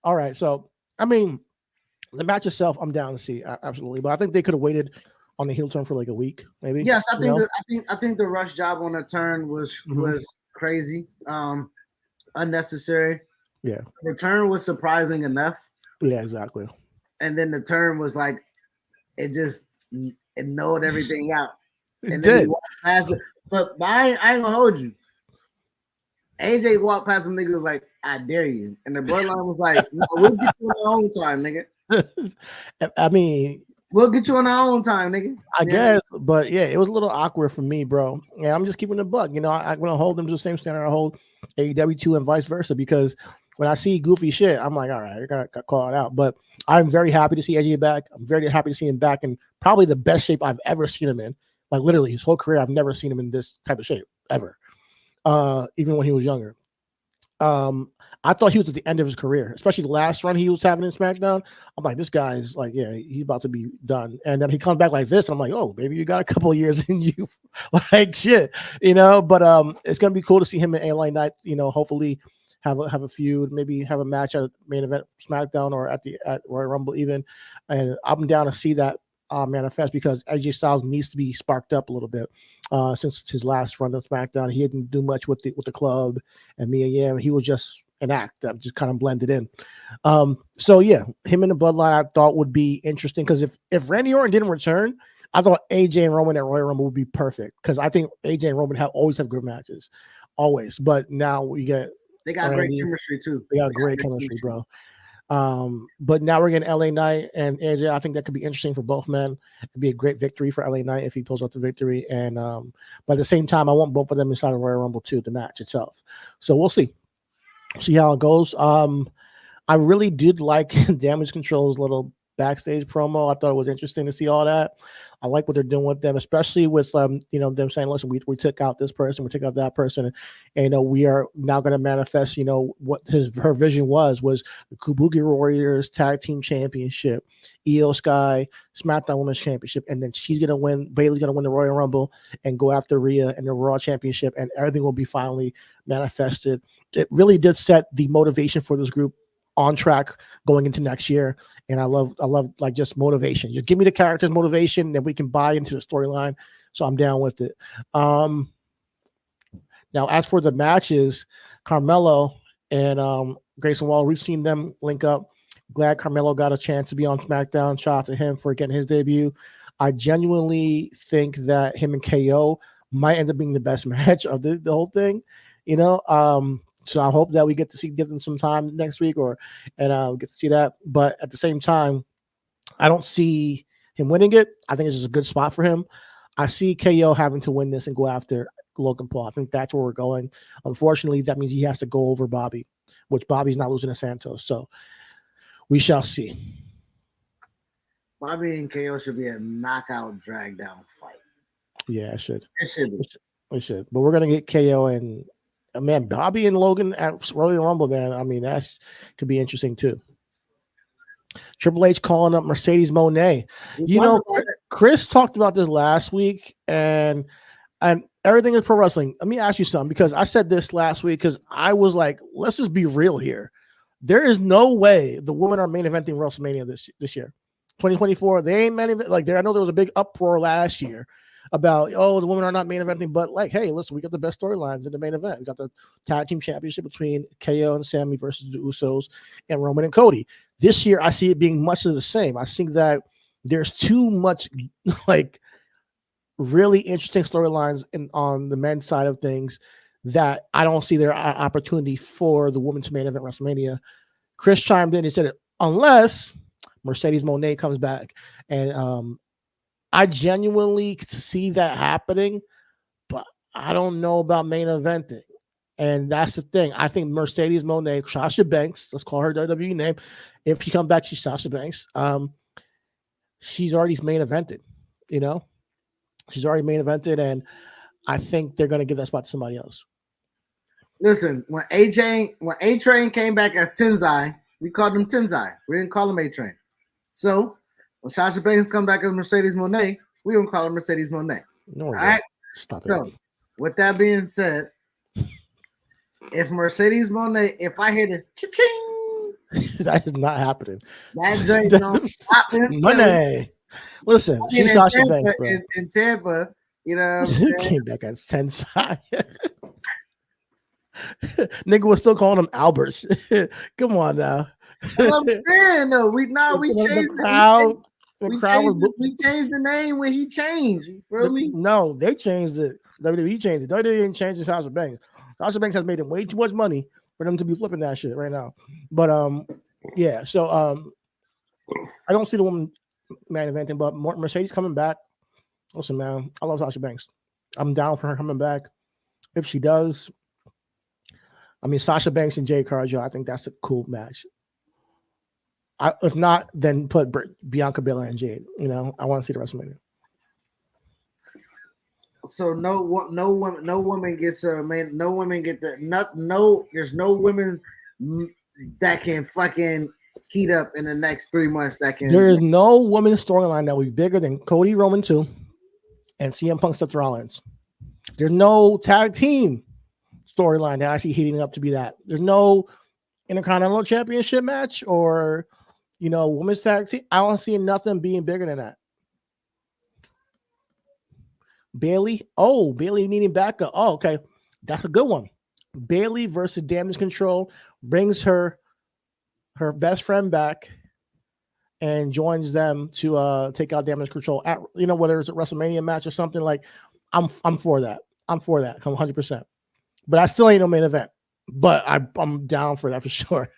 All right, so I mean, the match itself, I'm down to see absolutely, but I think they could have waited on the heel turn for like a week, maybe. Yes, I think the rush job on the turn was crazy, unnecessary. Yeah, the turn was surprising enough. Yeah, exactly. And then the turn was like it knowed everything out. And then he walked past it. But I ain't gonna hold you. AJ walked past some nigga was like, I dare you. And the bloodline was like, no, we'll get you on our own time, nigga. I mean, we'll get you on our own time, nigga. I guess, but yeah, it was a little awkward for me, bro. And I'm just keeping the buck. You know, I'm gonna hold them to the same standard I hold AEW and vice versa, because when I see goofy shit, I'm like, all right, you're gonna call it out. But I'm very happy to see AJ back. I'm very happy to see him back in probably the best shape I've ever seen him in. Like literally his whole career, I've never seen him in this type of shape ever. Even when he was younger. I thought he was at the end of his career, especially the last run he was having in SmackDown. I'm like, this guy's like, yeah, he's about to be done. And then he comes back like this, and I'm like, oh, maybe you got a couple of years in you, like shit, you know. But it's gonna be cool to see him in LA Knight. You know, hopefully have a feud, maybe have a match at main event SmackDown or at Royal Rumble even. And I'm down to see that manifest because AJ Styles needs to be sparked up a little bit. Since his last run of SmackDown, he didn't do much with the club and Mia Yim. He was just an act that just kind of blended in. So yeah, him in the Bloodline I thought would be interesting because if Randy Orton didn't return, I thought AJ and Roman at Royal Rumble would be perfect because I think AJ and Roman always have good matches, always. But now we get They got Randy. great chemistry too. They got great chemistry, bro. But now we're getting LA Knight and AJ. I think that could be interesting for both men. It'd be a great victory for LA Knight if he pulls out the victory. And but at the same time, I want both of them inside of Royal Rumble too, the match itself. So we'll see how it goes. I really did like Damage Control's little backstage promo. I thought it was interesting to see all that. I like what they're doing with them, especially with them saying, listen, we took out this person, we took out that person, and we are now going to manifest, what her vision was the Kabuki Warriors Tag Team Championship, Io Sky SmackDown Women's Championship, and then she's going to win, Bayley's going to win the Royal Rumble and go after Rhea and the Raw Championship, and everything will be finally manifested. It really did set the motivation for this group on track going into next year. And I love like just motivation. Just give me the character's motivation, then we can buy into the storyline. So I'm down with it. Now, as for the matches, Carmelo and Grayson Waller, we've seen them link up. Glad Carmelo got a chance to be on SmackDown. Shout out to him for getting his debut. I genuinely think that him and KO might end up being the best match of the whole thing. So I hope that we get to give them some time next week and get to see that. But at the same time, I don't see him winning it. I think it's just a good spot for him. I see KO having to win this and go after Logan Paul. I think that's where we're going. Unfortunately, that means he has to go over Bobby, which Bobby's not losing to Santos. So we shall see. Bobby and KO should be a knockout, drag down fight. Yeah, it should. It should be. We should. But we're going to get KO and man, Bobby and Logan at Royal Rumble, man. I mean, that could be interesting too. Triple H calling up Mercedes Moné. Chris talked about this last week, and everything is pro wrestling. Let me ask you something, because I said this last week because I was like, let's just be real here. There is no way the women are main eventing WrestleMania this year. 2024, they ain't main event. Like, I know there was a big uproar last year about, the women are not main eventing, but like, hey, listen, we got the best storylines in the main event. We got the tag team championship between KO and Sammy versus the Usos and Roman and Cody. This year, I see it being much of the same. I think that there's too much like really interesting storylines on the men's side of things that I don't see their opportunity for the women to main event WrestleMania. Chris chimed in and said, unless Mercedes Moné comes back, and I genuinely see that happening, but I don't know about main eventing. And that's the thing. I think Mercedes Moné, Sasha Banks, let's call her WWE name. If she comes back, she's Sasha Banks. She's already main evented, She's already main evented, and I think they're going to give that spot to somebody else. Listen, when A-Train came back as Tenzai, we called him Tenzai. We didn't call him A-Train. So when Sasha Banks come back as Mercedes Moné, we don't call her Mercedes Moné. No, all right? Stop it. So with that being said, if Mercedes Moné, if I hear the cha-ching, that is not happening. That joint don't stop money. Listen, she's Sasha Banks, bro. In Tampa, what I'm saying? Came back as Tensai. Nigga was still calling him Albert. Come on now. I'm saying though, we changed the crowd. We changed the name when he changed. You feel me? No, they changed it. WWE changed it. WWE didn't change Sasha Banks. Sasha Banks has made him way too much money for them to be flipping that shit right now. But yeah. So I don't see the woman main eventing, but Mercedes coming back. Listen, man, I love Sasha Banks. I'm down for her coming back. If she does, I mean, Sasha Banks and Jade Cargill, I think that's a cool match. If not, then put Bianca Belair and Jade. I want to see the WrestleMania. So no woman gets no women get the there's no women that can fucking heat up in the next 3 months that can. There is no women's storyline that will be bigger than Cody Roman 2 and CM Punk Seth Rollins. There's no tag team storyline that I see heating up to be that. There's no Intercontinental Championship match or women's tag team. I don't see nothing being bigger than that. Bayley needing backup. Oh, okay. That's a good one. Bayley versus Damage Control brings her best friend back and joins them to take out Damage Control at whether it's a WrestleMania match or something. like I'm for that. I'm for that 100%. But I still ain't no main event. But I'm down for that for sure.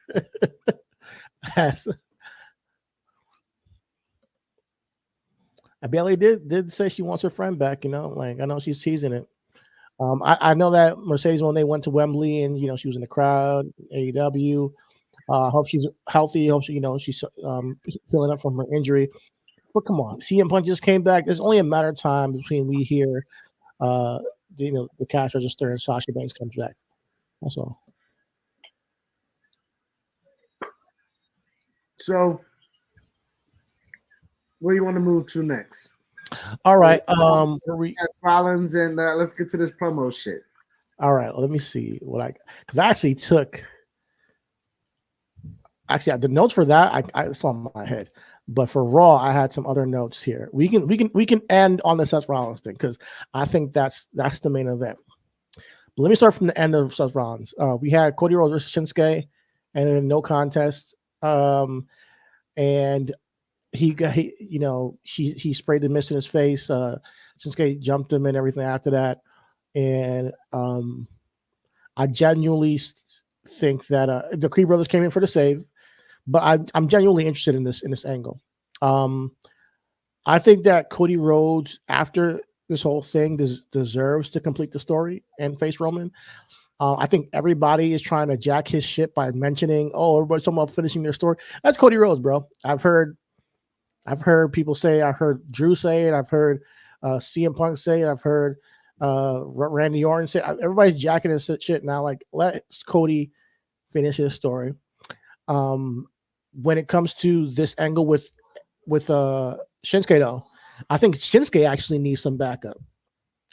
Bayley did say she wants her friend back, like I know she's teasing it. I know that Mercedes, when they went to Wembley and she was in the crowd, AEW. Hope she's healthy. Hope she's healing up from her injury. But come on, CM Punk just came back. There's only a matter of time between we hear the cash register and Sasha Banks comes back. That's all. So where you want to move to next? All right. Rollins and let's get to this promo shit. All right. Let me see because I actually took. Actually, the notes for that I saw in my head, but for Raw I had some other notes here. We can end on the Seth Rollins thing because I think that's the main event. But let me start from the end of Seth Rollins. We had Cody Rhodes versus Shinsuke, and then no contest. And he sprayed the mist in his face. Shinsuke jumped him and everything after that, and I genuinely think that the Creed brothers came in for the save, but I'm genuinely interested in this angle. I think that Cody Rhodes, after this whole thing, deserves to complete the story and face Roman. I think everybody is trying to jack his shit by mentioning, everybody's talking about finishing their story. That's Cody Rhodes, bro. I've heard people say, I heard Drew say it, I've heard CM Punk say it, I've heard Randy Orton say it. Everybody's jacking his shit now. Like, let Cody finish his story. When it comes to this angle with Shinsuke, though, I think Shinsuke actually needs some backup.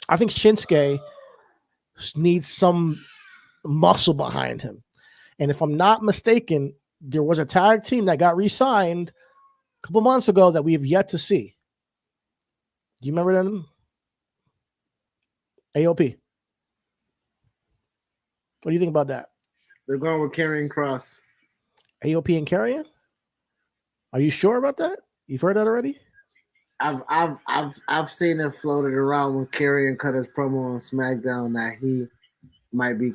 I think Shinsuke needs some muscle behind him. And if I'm not mistaken, there was a tag team that got re-signed a couple months ago that we have yet to see. Do you remember them? AOP. What do you think about that? They're going with Karrion Kross. AOP and Karrion? Are you sure about that? You've heard that already? I've seen it floated around when Karrion cut his promo on SmackDown that he might be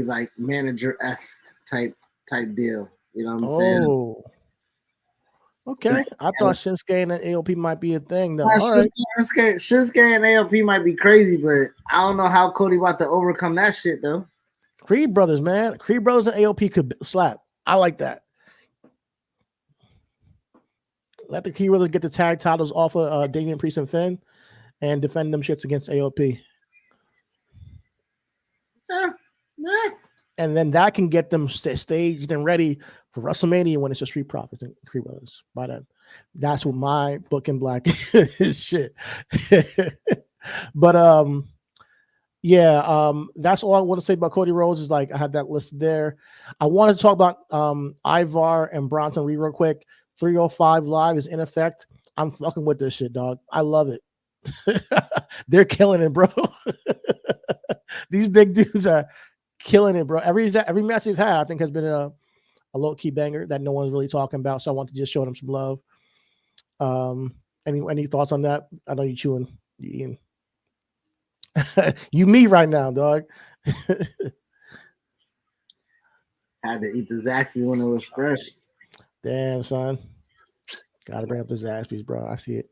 like manager-esque type deal. You know what I'm saying? Oh. Okay. I thought Shinsuke and AOP might be a thing though. Well, all right. Shinsuke and AOP might be crazy, but I don't know how Cody about to overcome that shit though. Creed brothers, man. Creed brothers and AOP could slap. I like that. Let the Creed brothers get the tag titles off of Damian Priest and Finn and defend them shits against AOP. And then that can get them staged and ready for WrestleMania when it's the Street Profits and Creed brothers. By then, that's what my book in black is. Shit. But that's all I want to say about Cody Rhodes. Is like I had that listed there. I want to talk about Ivar and Bronson Reed real quick. 305 Live is in effect. I'm fucking with this shit, dog. I love it. They're killing it, bro. These big dudes are killing it, bro. Every match they've had, I think, has been a low key banger that no one's really talking about. So I want to just show them some love. Any thoughts on that? I know you chewing, you eating. You me right now, dog. Had to eat the Zaxby when it was fresh. Damn, son. Gotta bring up the Zaxby's, bro. I see it.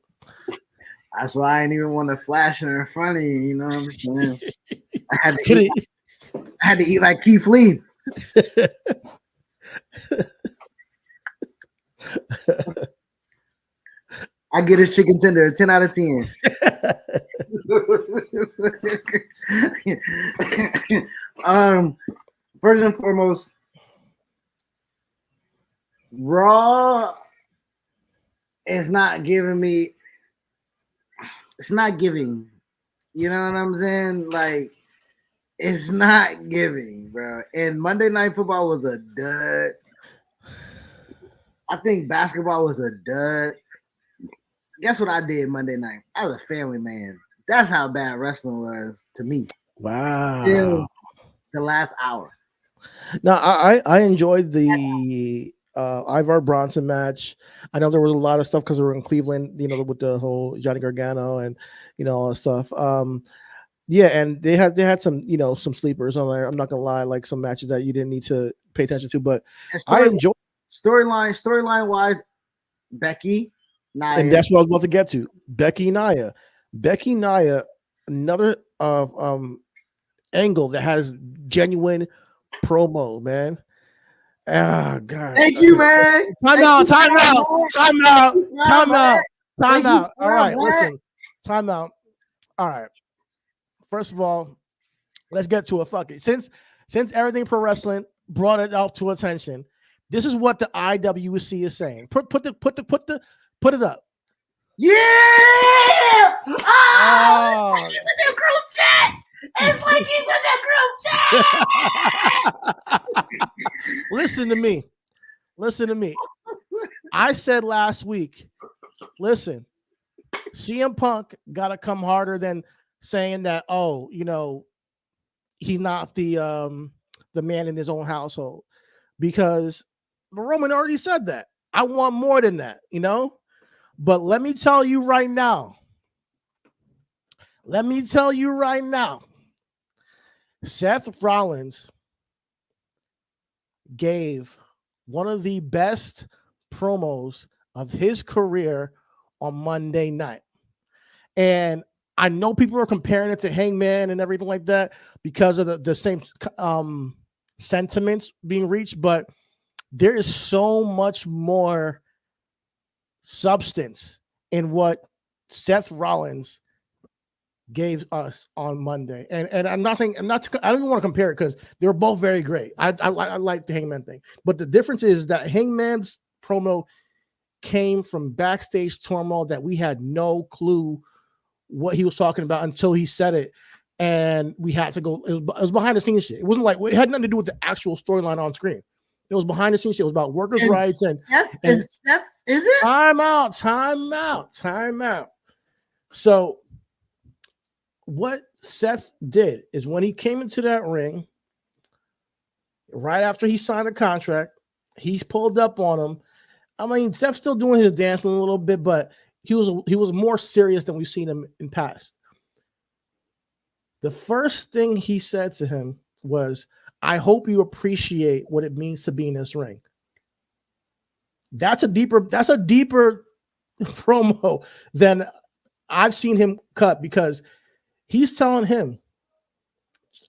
That's why I didn't even want to flash her in front of you. You know what I'm saying? I had to eat like Keith Lee. I get his chicken tender a 10 out of 10. First and foremost, Raw is not giving me. It's not giving. You know what I'm saying? Like, it's not giving, bro. And Monday Night Football was a dud. I think basketball was a dud. Guess what I did Monday night? I was a family man. That's how bad wrestling was to me. Wow. Till the last hour. No, I enjoyed the Ivar Bronson match. I know there was a lot of stuff because we were in Cleveland, you know, with the whole Johnny Gargano and all that stuff. Yeah, and they had some some sleepers on there. I'm not gonna lie, like some matches that you didn't need to pay attention to, but I enjoyed storyline wise, Becky, Nia. And that's what I was about to get to. Becky Nia, another angle that has genuine promo, man. Ah, God. Thank you, man. Time out. All right, listen. Time out. All right. First of all, let's get to it. Fuck it. Since Everything Pro Wrestling brought it up to attention, this is what the IWC is saying. Put it up. Yeah! Oh. It's in the group chat. It's like he's in the group chat. Listen to me. I said last week, listen, CM Punk got to come harder than saying that, he's not the man in his own household, because Roman already said that. I want more than that, But let me tell you right now. Seth Rollins gave one of the best promos of his career on Monday night. And I know people are comparing it to Hangman and everything like that because of the same sentiments being reached, but there is so much more substance in what Seth Rollins gave us on Monday. And I don't even want to compare it because they were both very great. I like the Hangman thing, but the difference is that Hangman's promo came from backstage turmoil that we had no clue what he was talking about until he said it, and we had to go. It was behind the scenes shit. It wasn't like it had nothing to do with the actual storyline on screen. It was behind the scenes shit. It was about workers' rights and Seth, is it? Time out. So what Seth did is when he came into that ring, right after he signed the contract, he pulled up on him. I mean, Seth's still doing his dancing a little bit, but he was more serious than we've seen him in past. The first thing he said to him was, "I hope you appreciate what it means to be in this ring." That's a deeper promo than I've seen him cut, because he's telling him,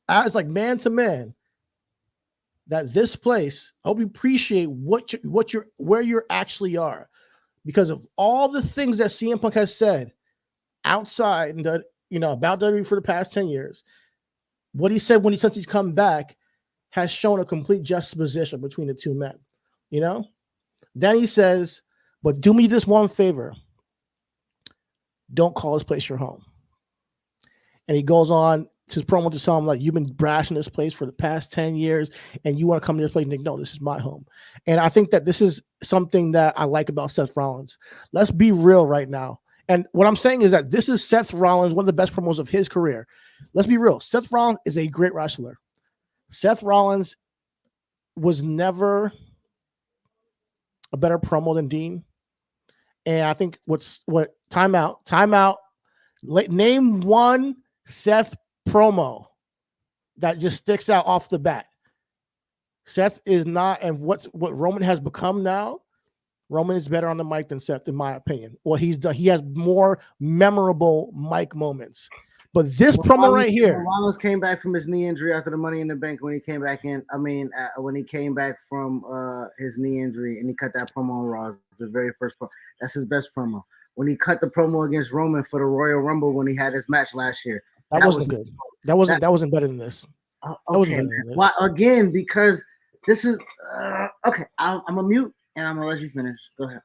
as like man to man, that this place, I hope you appreciate where you actually are, because of all the things that CM Punk has said outside and about WWE for the past 10 years. What he said since he's come back has shown a complete juxtaposition between the two men. Then he says, "But do me this one favor. Don't call this place your home." And he goes on to his promo to tell him, like, "You've been brashing this place for the past 10 years, and you want to come to this place and think, no, this is my home." And I think that this is something that I like about Seth Rollins. Let's be real right now. And what I'm saying is that this is Seth Rollins, one of the best promos of his career. Let's be real. Seth Rollins is a great wrestler. Seth Rollins was never a better promo than Dean. And I think timeout. Name one Seth promo that just sticks out off the bat. Seth is not, and what Roman has become now, Roman is better on the mic than Seth, in my opinion. What he's done, he has more memorable mic moments. But this promo right here, Rollins came back from his knee injury after the Money in the Bank. When he came back when he came back from his knee injury and he cut that promo on Raw, the very first promo. That's his best promo. when he cut the promo against Roman for the Royal Rumble when he had his match last year. That wasn't good. That wasn't better than this. Okay, well, again, because this is okay. I'm gonna mute and I'm gonna let you finish. Go ahead.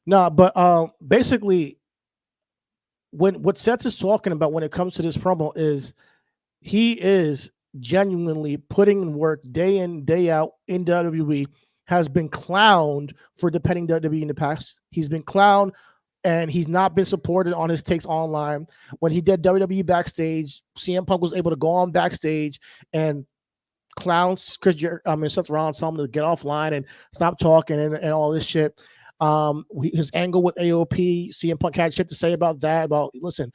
No, but basically, what Seth is talking about when it comes to this promo is he is genuinely putting in work day in, day out in WWE, has been clowned for defending WWE in the past. He's been clowned and he's not been supported on his takes online. When he did WWE backstage, CM Punk was able to go on backstage and clown Seth Rollins, tell him to get offline and stop talking and all this shit. His angle with AOP, CM Punk had shit to say about that. About, listen,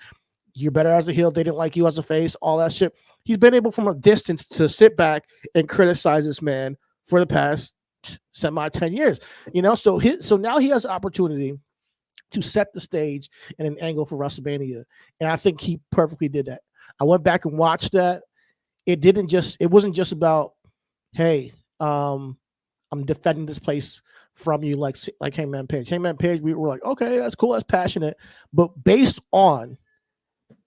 you're better as a heel. They didn't like you as a face. All that shit. He's been able from a distance to sit back and criticize this man for the past 10 years. So now he has an opportunity to set the stage and an angle for WrestleMania, and I think he perfectly did that. I went back and watched that. It wasn't just about, hey, I'm defending this place from you like Hangman Page. Hangman Page, we were like, okay, that's cool, that's passionate. But based on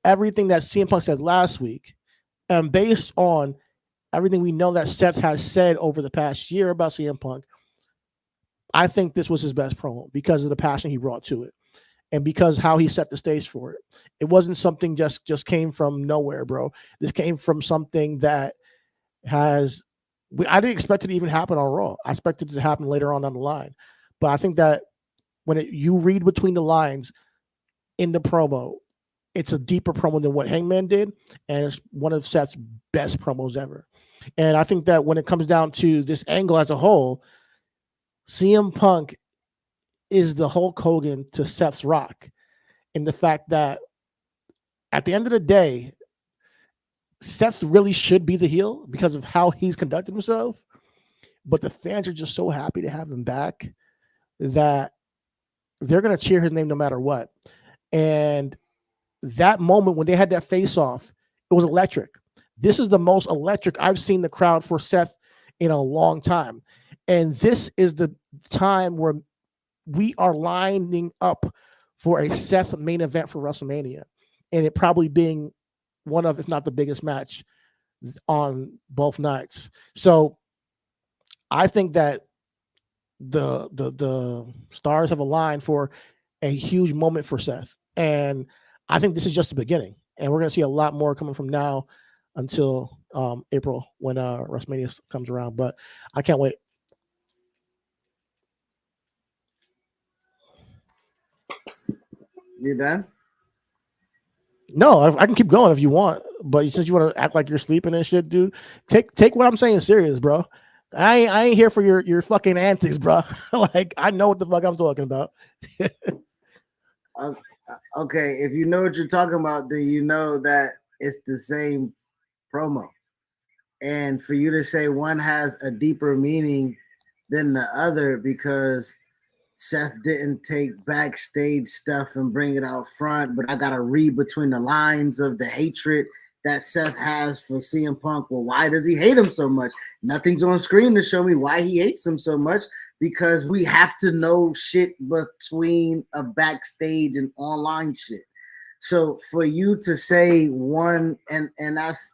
everything that CM Punk said last week, and based on everything we know that Seth has said over the past year about CM Punk, I think this was his best promo because of the passion he brought to it. And because how he set the stage for it. It wasn't something just came from nowhere, bro. This came from something that I didn't expect it to even happen on Raw. I expected it to happen later on down the line. But I think that when you read between the lines in the promo, it's a deeper promo than what Hangman did, and it's one of Seth's best promos ever. And I think that when it comes down to this angle as a whole, CM Punk is the Hulk Hogan to Seth's Rock, in the fact that at the end of the day, Seth really should be the heel because of how he's conducted himself, but the fans are just so happy to have him back that they're going to cheer his name no matter what. And that moment when they had that face-off, it was electric. This is the most electric I've seen the crowd for Seth in a long time. And this is the time where we are lining up for a Seth main event for WrestleMania, and it probably being one of, if not the biggest match on both nights. So I think that the stars have aligned for a huge moment for Seth, and I think this is just the beginning. And we're going to see a lot more coming from now until April when WrestleMania comes around. But I can't wait. You done? No, I can keep going if you want, but since you want to act like you're sleeping and shit, dude, take what I'm saying serious, bro. I ain't here for your fucking antics, bro. Like, I know what the fuck I'm talking about. Okay, if you know what you're talking about, then you know that it's the same promo. And for you to say one has a deeper meaning than the other because Seth didn't take backstage stuff and bring it out front, but I gotta read between the lines of the hatred that Seth has for CM Punk. Well, why does he hate him so much? Nothing's on screen to show me why he hates him so much, because we have to know shit between a backstage and online shit. So for you to say one, and that's,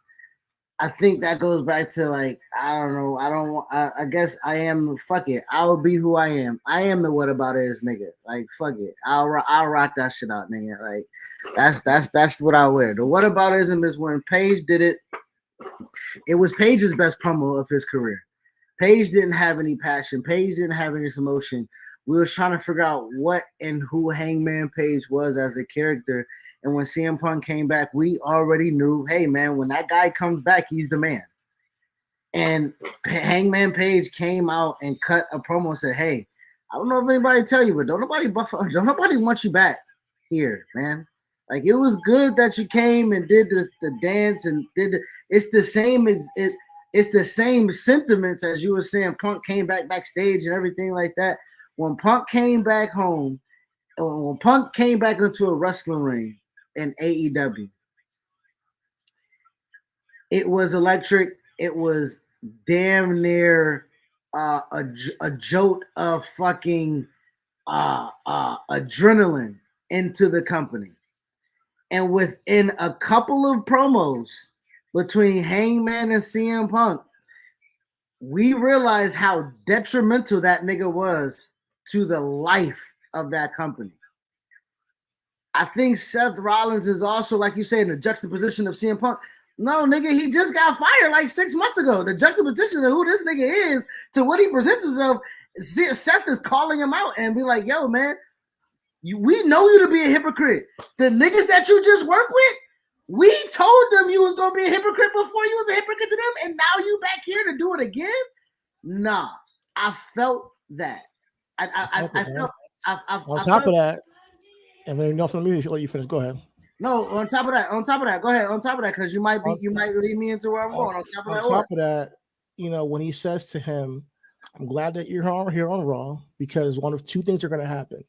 I think that goes back to, like, I don't know. I guess I am. Fuck it. I'll be who I am. I am the what about is nigga. Like, fuck it. I'll rock that shit out, nigga. Like, that's what I wear. The what aboutism is when Paige did it. It was Paige's best promo of his career. Paige didn't have any passion. Paige didn't have any emotion. We was trying to figure out what and who Hangman Page was as a character. And when CM Punk came back, we already knew, hey, man, when that guy comes back, he's the man. And Hangman Page came out and cut a promo and said, hey, I don't know if anybody tell you, but don't nobody want you back here, man. Like, it was good that you came and did the dance and it's the same it's the same sentiments as you were saying. Punk came backstage and everything like that. When Punk came back home, when Punk came back into a wrestling ring in AEW, it was electric. It was damn near a jolt of fucking adrenaline into the company. And within a couple of promos between Hangman and CM Punk, we realized how detrimental that nigga was to the life of that company. I think Seth Rollins is also, like you say, in the juxtaposition of CM Punk. No, nigga, he just got fired like 6 months ago. The juxtaposition of who this nigga is to what he presents himself, Seth is calling him out and be like, yo, man, we know you to be a hypocrite. The niggas that you just work with, we told them you was gonna be a hypocrite before you was a hypocrite to them, and now you back here to do it again? Nah, I felt that. I felt. On top of that, and then enough from me, let you finish. Go ahead. No, on top of that, go ahead. On top of that, because you might lead me into where I'm going. On top of that, you know, when he says to him, "I'm glad that you're here on Raw because one of two things are going to happen.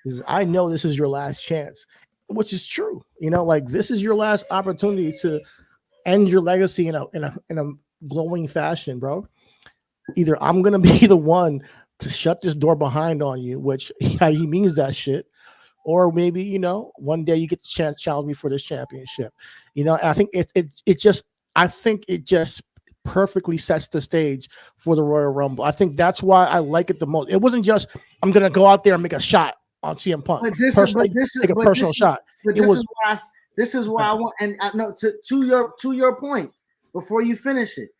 Is I know this is your last chance," which is true. You know, like this is your last opportunity to end your legacy in a glowing fashion, bro. Either I'm gonna be the one to shut this door behind on you, which he means that shit, or maybe, you know, one day you get the chance to challenge me for this championship. You know, and I think it just perfectly sets the stage for the Royal Rumble. I think that's why I like it the most. It wasn't just I'm gonna go out there and make a shot on CM Punk. Take a personal shot. This is why I want, and no, to your point, before you finish it,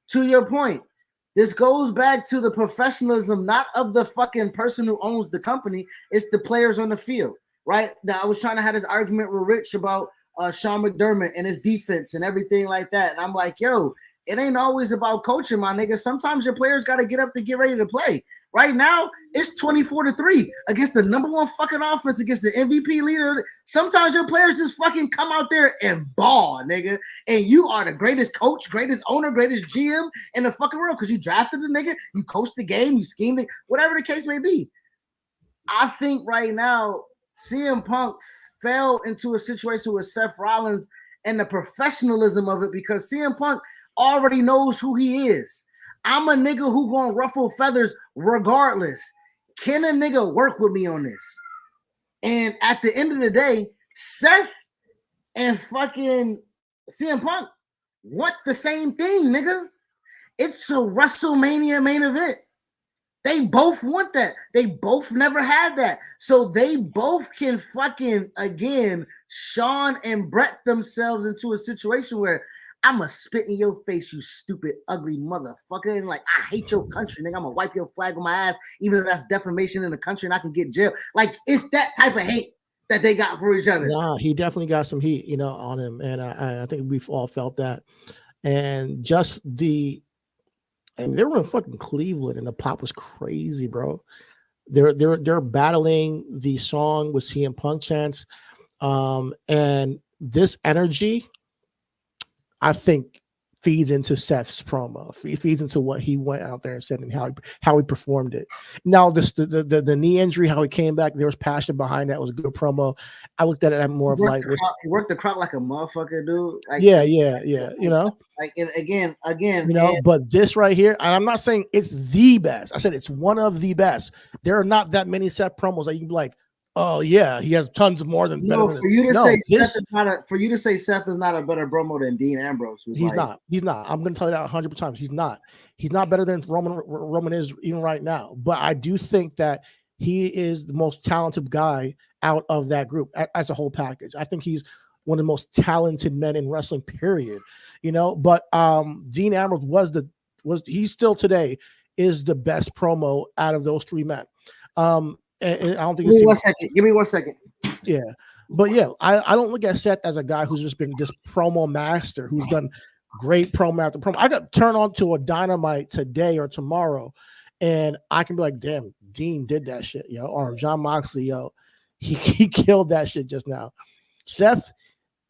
to your point, this goes back to the professionalism, not of the fucking person who owns the company, it's the players on the field, right? Now, I was trying to have this argument with Rich about Sean McDermott and his defense and everything like that, and I'm like, yo, it ain't always about coaching, my nigga. Sometimes your players got to get up to get ready to play. Right now, it's 24-3 against the number one fucking offense, against the MVP leader. Sometimes your players just fucking come out there and ball, nigga. And you are the greatest coach, greatest owner, greatest GM in the fucking world because you drafted the nigga, you coached the game, you schemed it, whatever the case may be. I think right now, CM Punk fell into a situation with Seth Rollins and the professionalism of it because CM Punk already knows who he is. I'm a nigga who gonna ruffle feathers regardless. Can a nigga work with me on this? And at the end of the day, Seth and fucking CM Punk want the same thing, nigga. It's a WrestleMania main event. They both want that. They both never had that. So they both can fucking, again, Sean and Brett themselves into a situation where I'ma spit in your face, you stupid, ugly motherfucker. And like, I hate your country, nigga. I'm gonna wipe your flag on my ass, even if that's defamation in the country and I can get jail. Like, it's that type of hate that they got for each other. Nah, he definitely got some heat, you know, on him. And I think we've all felt that. And just they were in fucking Cleveland and the pop was crazy, bro. They're battling the song with CM Punk chants. And this energy, I think, feeds into Seth's promo. Feeds into what he went out there and said and how he performed it. Now, the knee injury, how he came back, there was passion behind that. It was a good promo. I looked at it more of like he worked the crowd like a motherfucker, dude. Like, yeah. You know, like again, you know. But this right here, and I'm not saying it's the best. I said it's one of the best. There are not that many Seth promos that you can be like, oh yeah, he has tons more than. No, for you to say Seth is not a better promo than Dean Ambrose. He's not. I'm going to tell you that 100%. He's not. He's not better than Roman is even right now. But I do think that he is the most talented guy out of that group as a whole package. I think he's one of the most talented men in wrestling. Period. You know. But Dean Ambrose he's still today is the best promo out of those three men. And I don't think Give me 1 second. Yeah. But yeah, I don't look at Seth as a guy who's just been this promo master who's done great promo after promo. I got turned on to a Dynamite today or tomorrow, and I can be like, damn, Dean did that shit, yo. Or John Moxley, yo. He killed that shit just now. Seth,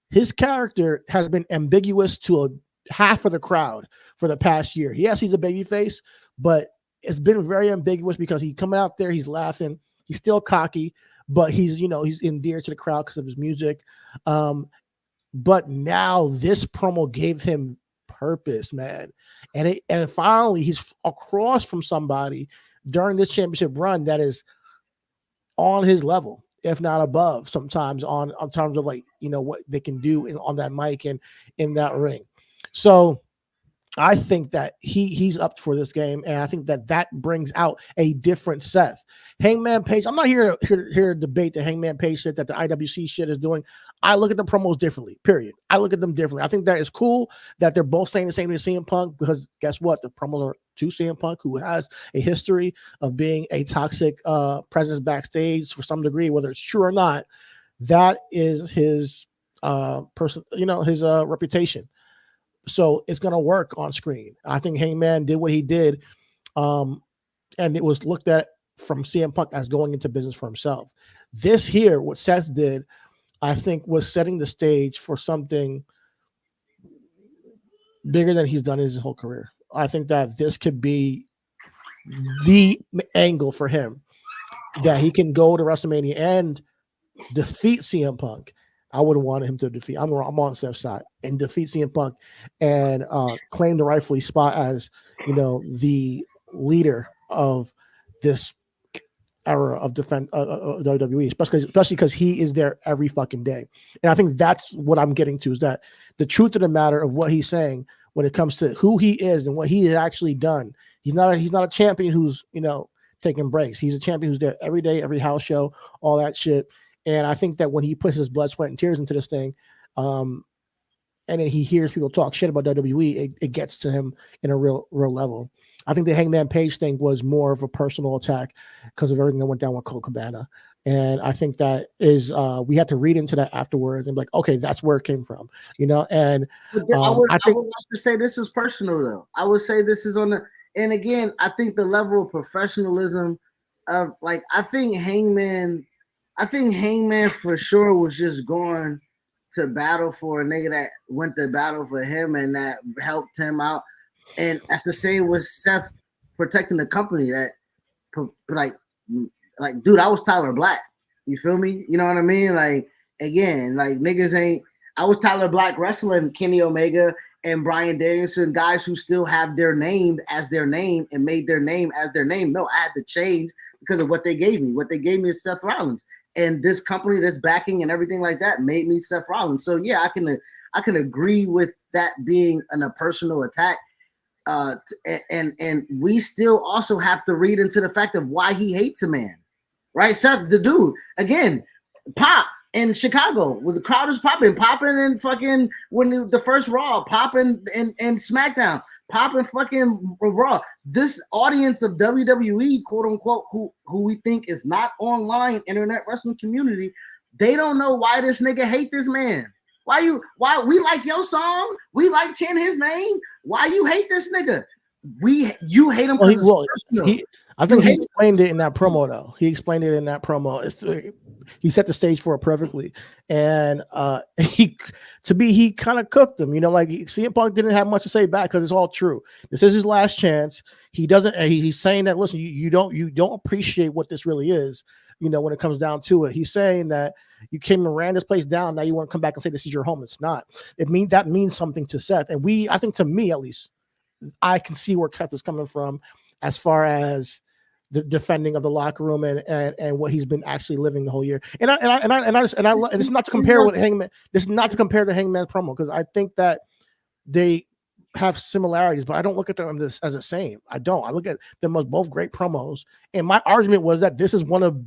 his character has been ambiguous to a half of the crowd for the past year. Yes, he's a babyface, but it's been very ambiguous because he's coming out there, he's laughing. He's still cocky, but he's endeared to the crowd because of his music. But now this promo gave him purpose, man. And finally he's across from somebody during this championship run that is on his level, if not above, sometimes on terms of like, you know, what they can do on that mic and in that ring. So I think that he's up for this game, and I think that brings out a different Seth. Hangman Page, I'm not here to debate the Hangman Page shit that the IWC shit is doing. I look at the promos differently, period. I look at them differently. I think that is cool that they're both saying the same thing to CM Punk, because guess what? The promos are to CM Punk, who has a history of being a toxic presence backstage for some degree, whether it's true or not. That is his his reputation. So it's going to work on screen. I think Hangman did what he did, and it was looked at from CM Punk as going into business for himself. This here, what Seth did, I think was setting the stage for something bigger than he's done in his whole career. I think that this could be the angle for him, that he can go to WrestleMania and defeat CM Punk. I wouldn't want him to defeat. I'm on Seth's side and defeat CM Punk and claim the rightfully spot as, you know, the leader of this era of WWE, especially because he is there every fucking day. And I think that's what I'm getting to, is that the truth of the matter of what he's saying when it comes to who he is and what he has actually done. He's not a champion who's, you know, taking breaks. He's a champion who's there every day, every house show, all that shit. And I think that when he puts his blood, sweat, and tears into this thing, and then he hears people talk shit about WWE, it gets to him in a real level. I think the Hangman Page thing was more of a personal attack because of everything that went down with Colt Cabana. And I think that is, we had to read into that afterwards and be like, okay, that's where it came from, you know? And I would like to say this is personal, though. I would say this is on the, and again, I think the level of professionalism of, like, I think Hangman for sure was just going to battle for a nigga that went to battle for him and that helped him out. And that's the same with Seth protecting the company. That, like, dude, I was Tyler Black. You feel me? You know what I mean? Like, again, like, niggas ain't. I was Tyler Black wrestling Kenny Omega and Bryan Danielson, guys who still have their name as their name and made their name as their name. No, I had to change because of what they gave me. What they gave me is Seth Rollins. And this company that's backing and everything like that made me Seth Rollins. So yeah, I can agree with that being a personal attack. And we still also have to read into the fact of why he hates a man, right? Seth, the dude, again, Pop in Chicago, with the crowd is popping and fucking when the first Raw, popping and SmackDown, popping fucking Raw. This audience of WWE, quote unquote, who we think is not online internet wrestling community, they don't know why this nigga hate this man. Why we like your song? We like chanting his name. Why you hate this nigga? You hate him because I think he explained it in that promo, though. He explained it in that promo. He set the stage for it perfectly, and he kind of cooked them. You know, like CM Punk didn't have much to say back because it's all true. This is his last chance. He doesn't. He's saying that. Listen, you don't appreciate what this really is. You know, when it comes down to it, he's saying that you came and ran this place down. Now you want to come back and say this is your home. It's not. That means something to Seth, and I think, to me at least, I can see where Seth is coming from as far as the defending of the locker room and what he's been actually living the whole year. And it's not to compare with Hangman. This is not to compare to Hangman's promo, because I think that they have similarities, but I don't look at them as the same. I don't. I look at them as both great promos. And my argument was that this is one of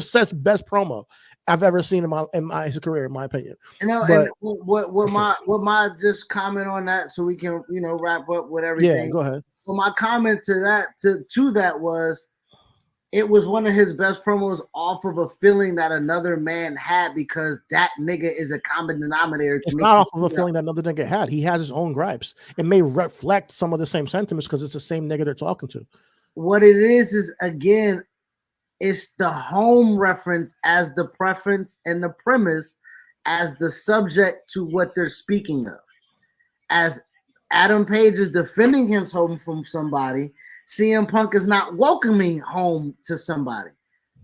Seth's best promo I've ever seen in his career, in my opinion. You know, and what my just comment on that, so we can, you know, wrap up with everything. Yeah, go ahead. Well, my comment to that was, it was one of his best promos off of a feeling that another man had, because that nigga is a common denominator. It's not off of a feeling that another nigga had. He has his own gripes. It may reflect some of the same sentiments because it's the same nigga they're talking to. What it is again, it's the home reference as the preference and the premise as the subject to what they're speaking of. As Adam Page is defending his home from somebody, CM Punk is not welcoming home to somebody.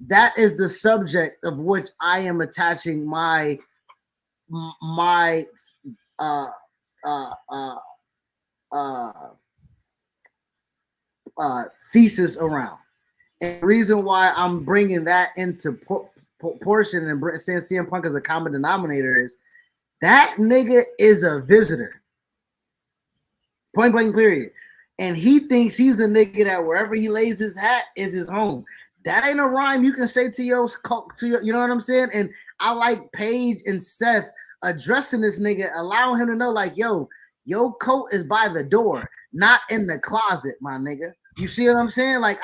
That is the subject of which I am attaching my thesis around. And the reason why I'm bringing that into portion and saying CM Punk is a common denominator is that nigga is a visitor. Point blank period. And he thinks he's a nigga that wherever he lays his hat is his home. That ain't a rhyme you can say to your, you know what I'm saying? And I like Paige and Seth addressing this nigga, allowing him to know, like, yo, your coat is by the door, not in the closet, my nigga. You see what I'm saying? Like,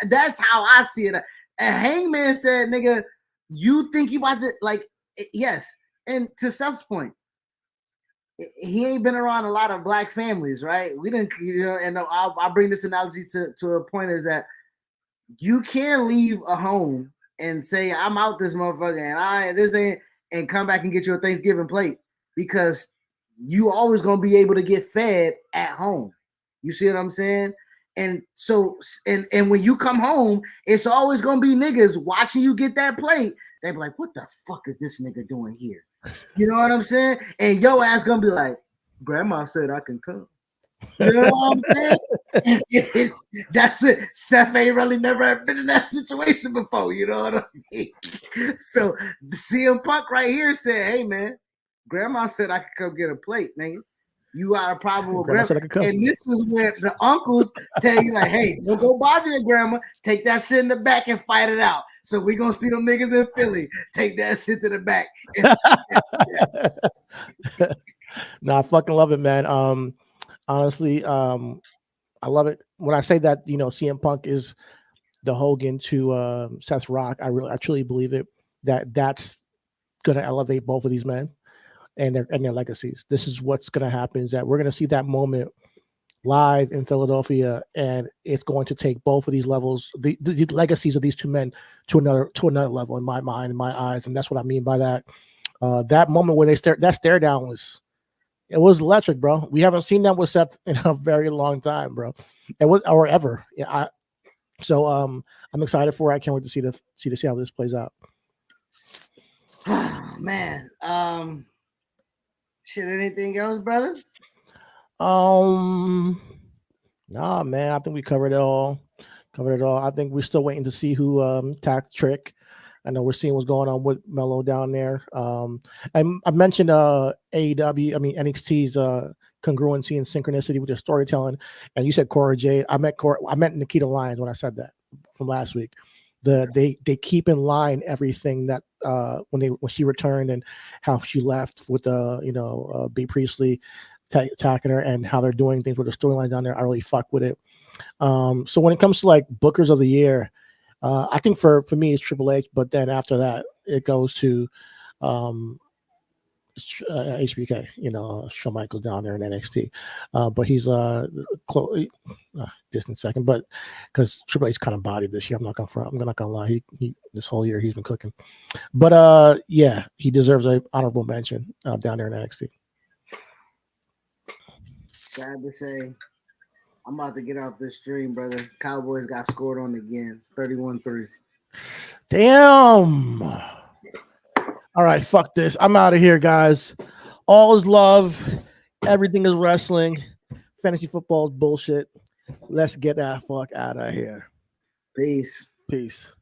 that's how I see it. And Hangman said, nigga, you think you about to, like, yes. And to Seth's point, he ain't been around a lot of black families, right? We didn't, you know, and I'll bring this analogy to a point is that you can't leave a home and say, I'm out this motherfucker and come back and get you a Thanksgiving plate because you always gonna be able to get fed at home. You see what I'm saying? And so, and when you come home, it's always gonna be niggas watching you get that plate. They be like, what the fuck is this nigga doing here? You know what I'm saying? And your ass gonna be like, grandma said I can come. You know what I'm saying? That's it. Seth ain't really never been in that situation before. You know what I mean? So CM Punk right here said, hey man, grandma said I could come get a plate, nigga. You got a problem with grandma. And this is where the uncles tell you, like, hey, don't go bother your grandma. Take that shit in the back and fight it out. So we gonna see them niggas in Philly. Take that shit to the back. Nah, I fucking love it, man. Honestly, I love it. When I say that, you know, CM Punk is the Hogan to Seth Rock, I truly believe it. That's gonna elevate both of these men and their legacies. This is what's gonna happen, is that we're gonna see that moment live in Philadelphia, and it's going to take both of these levels, the legacies of these two men to another level in my mind, in my eyes. And that's what I mean by that. That moment where that stare down was electric, bro. We haven't seen that with Seth in a very long time, bro. Or ever. Yeah. I'm excited for it. I can't wait to see how this plays out. Man, shit. Anything else, brother? Nah, man. I think we covered it all. I think we're still waiting to see who attacked Trick. I know we're seeing what's going on with Melo down there. I mentioned NXT's congruency and synchronicity with their storytelling, and you said Cora Jade. I meant Nikita Lyons when I said that from last week. They keep in line everything that when she returned and how she left with B Priestley attacking her and how they're doing things with the storyline down there. I really fuck with it. So when it comes to like Bookers of the Year, I think for me it's Triple H, but then after that it goes to HBK, Shawn Michaels down there in NXT, but he's distant second, but because Triple H kind of bodied this year, I'm not gonna lie, he this whole year he's been cooking, but yeah, he deserves an honorable mention down there in NXT. Sad to say, I'm about to get off this stream, brother. Cowboys got scored on again. It's 31-3. Damn. All right, fuck this. I'm out of here, guys. All is love. Everything is wrestling. Fantasy football is bullshit. Let's get that fuck out of here. Peace. Peace.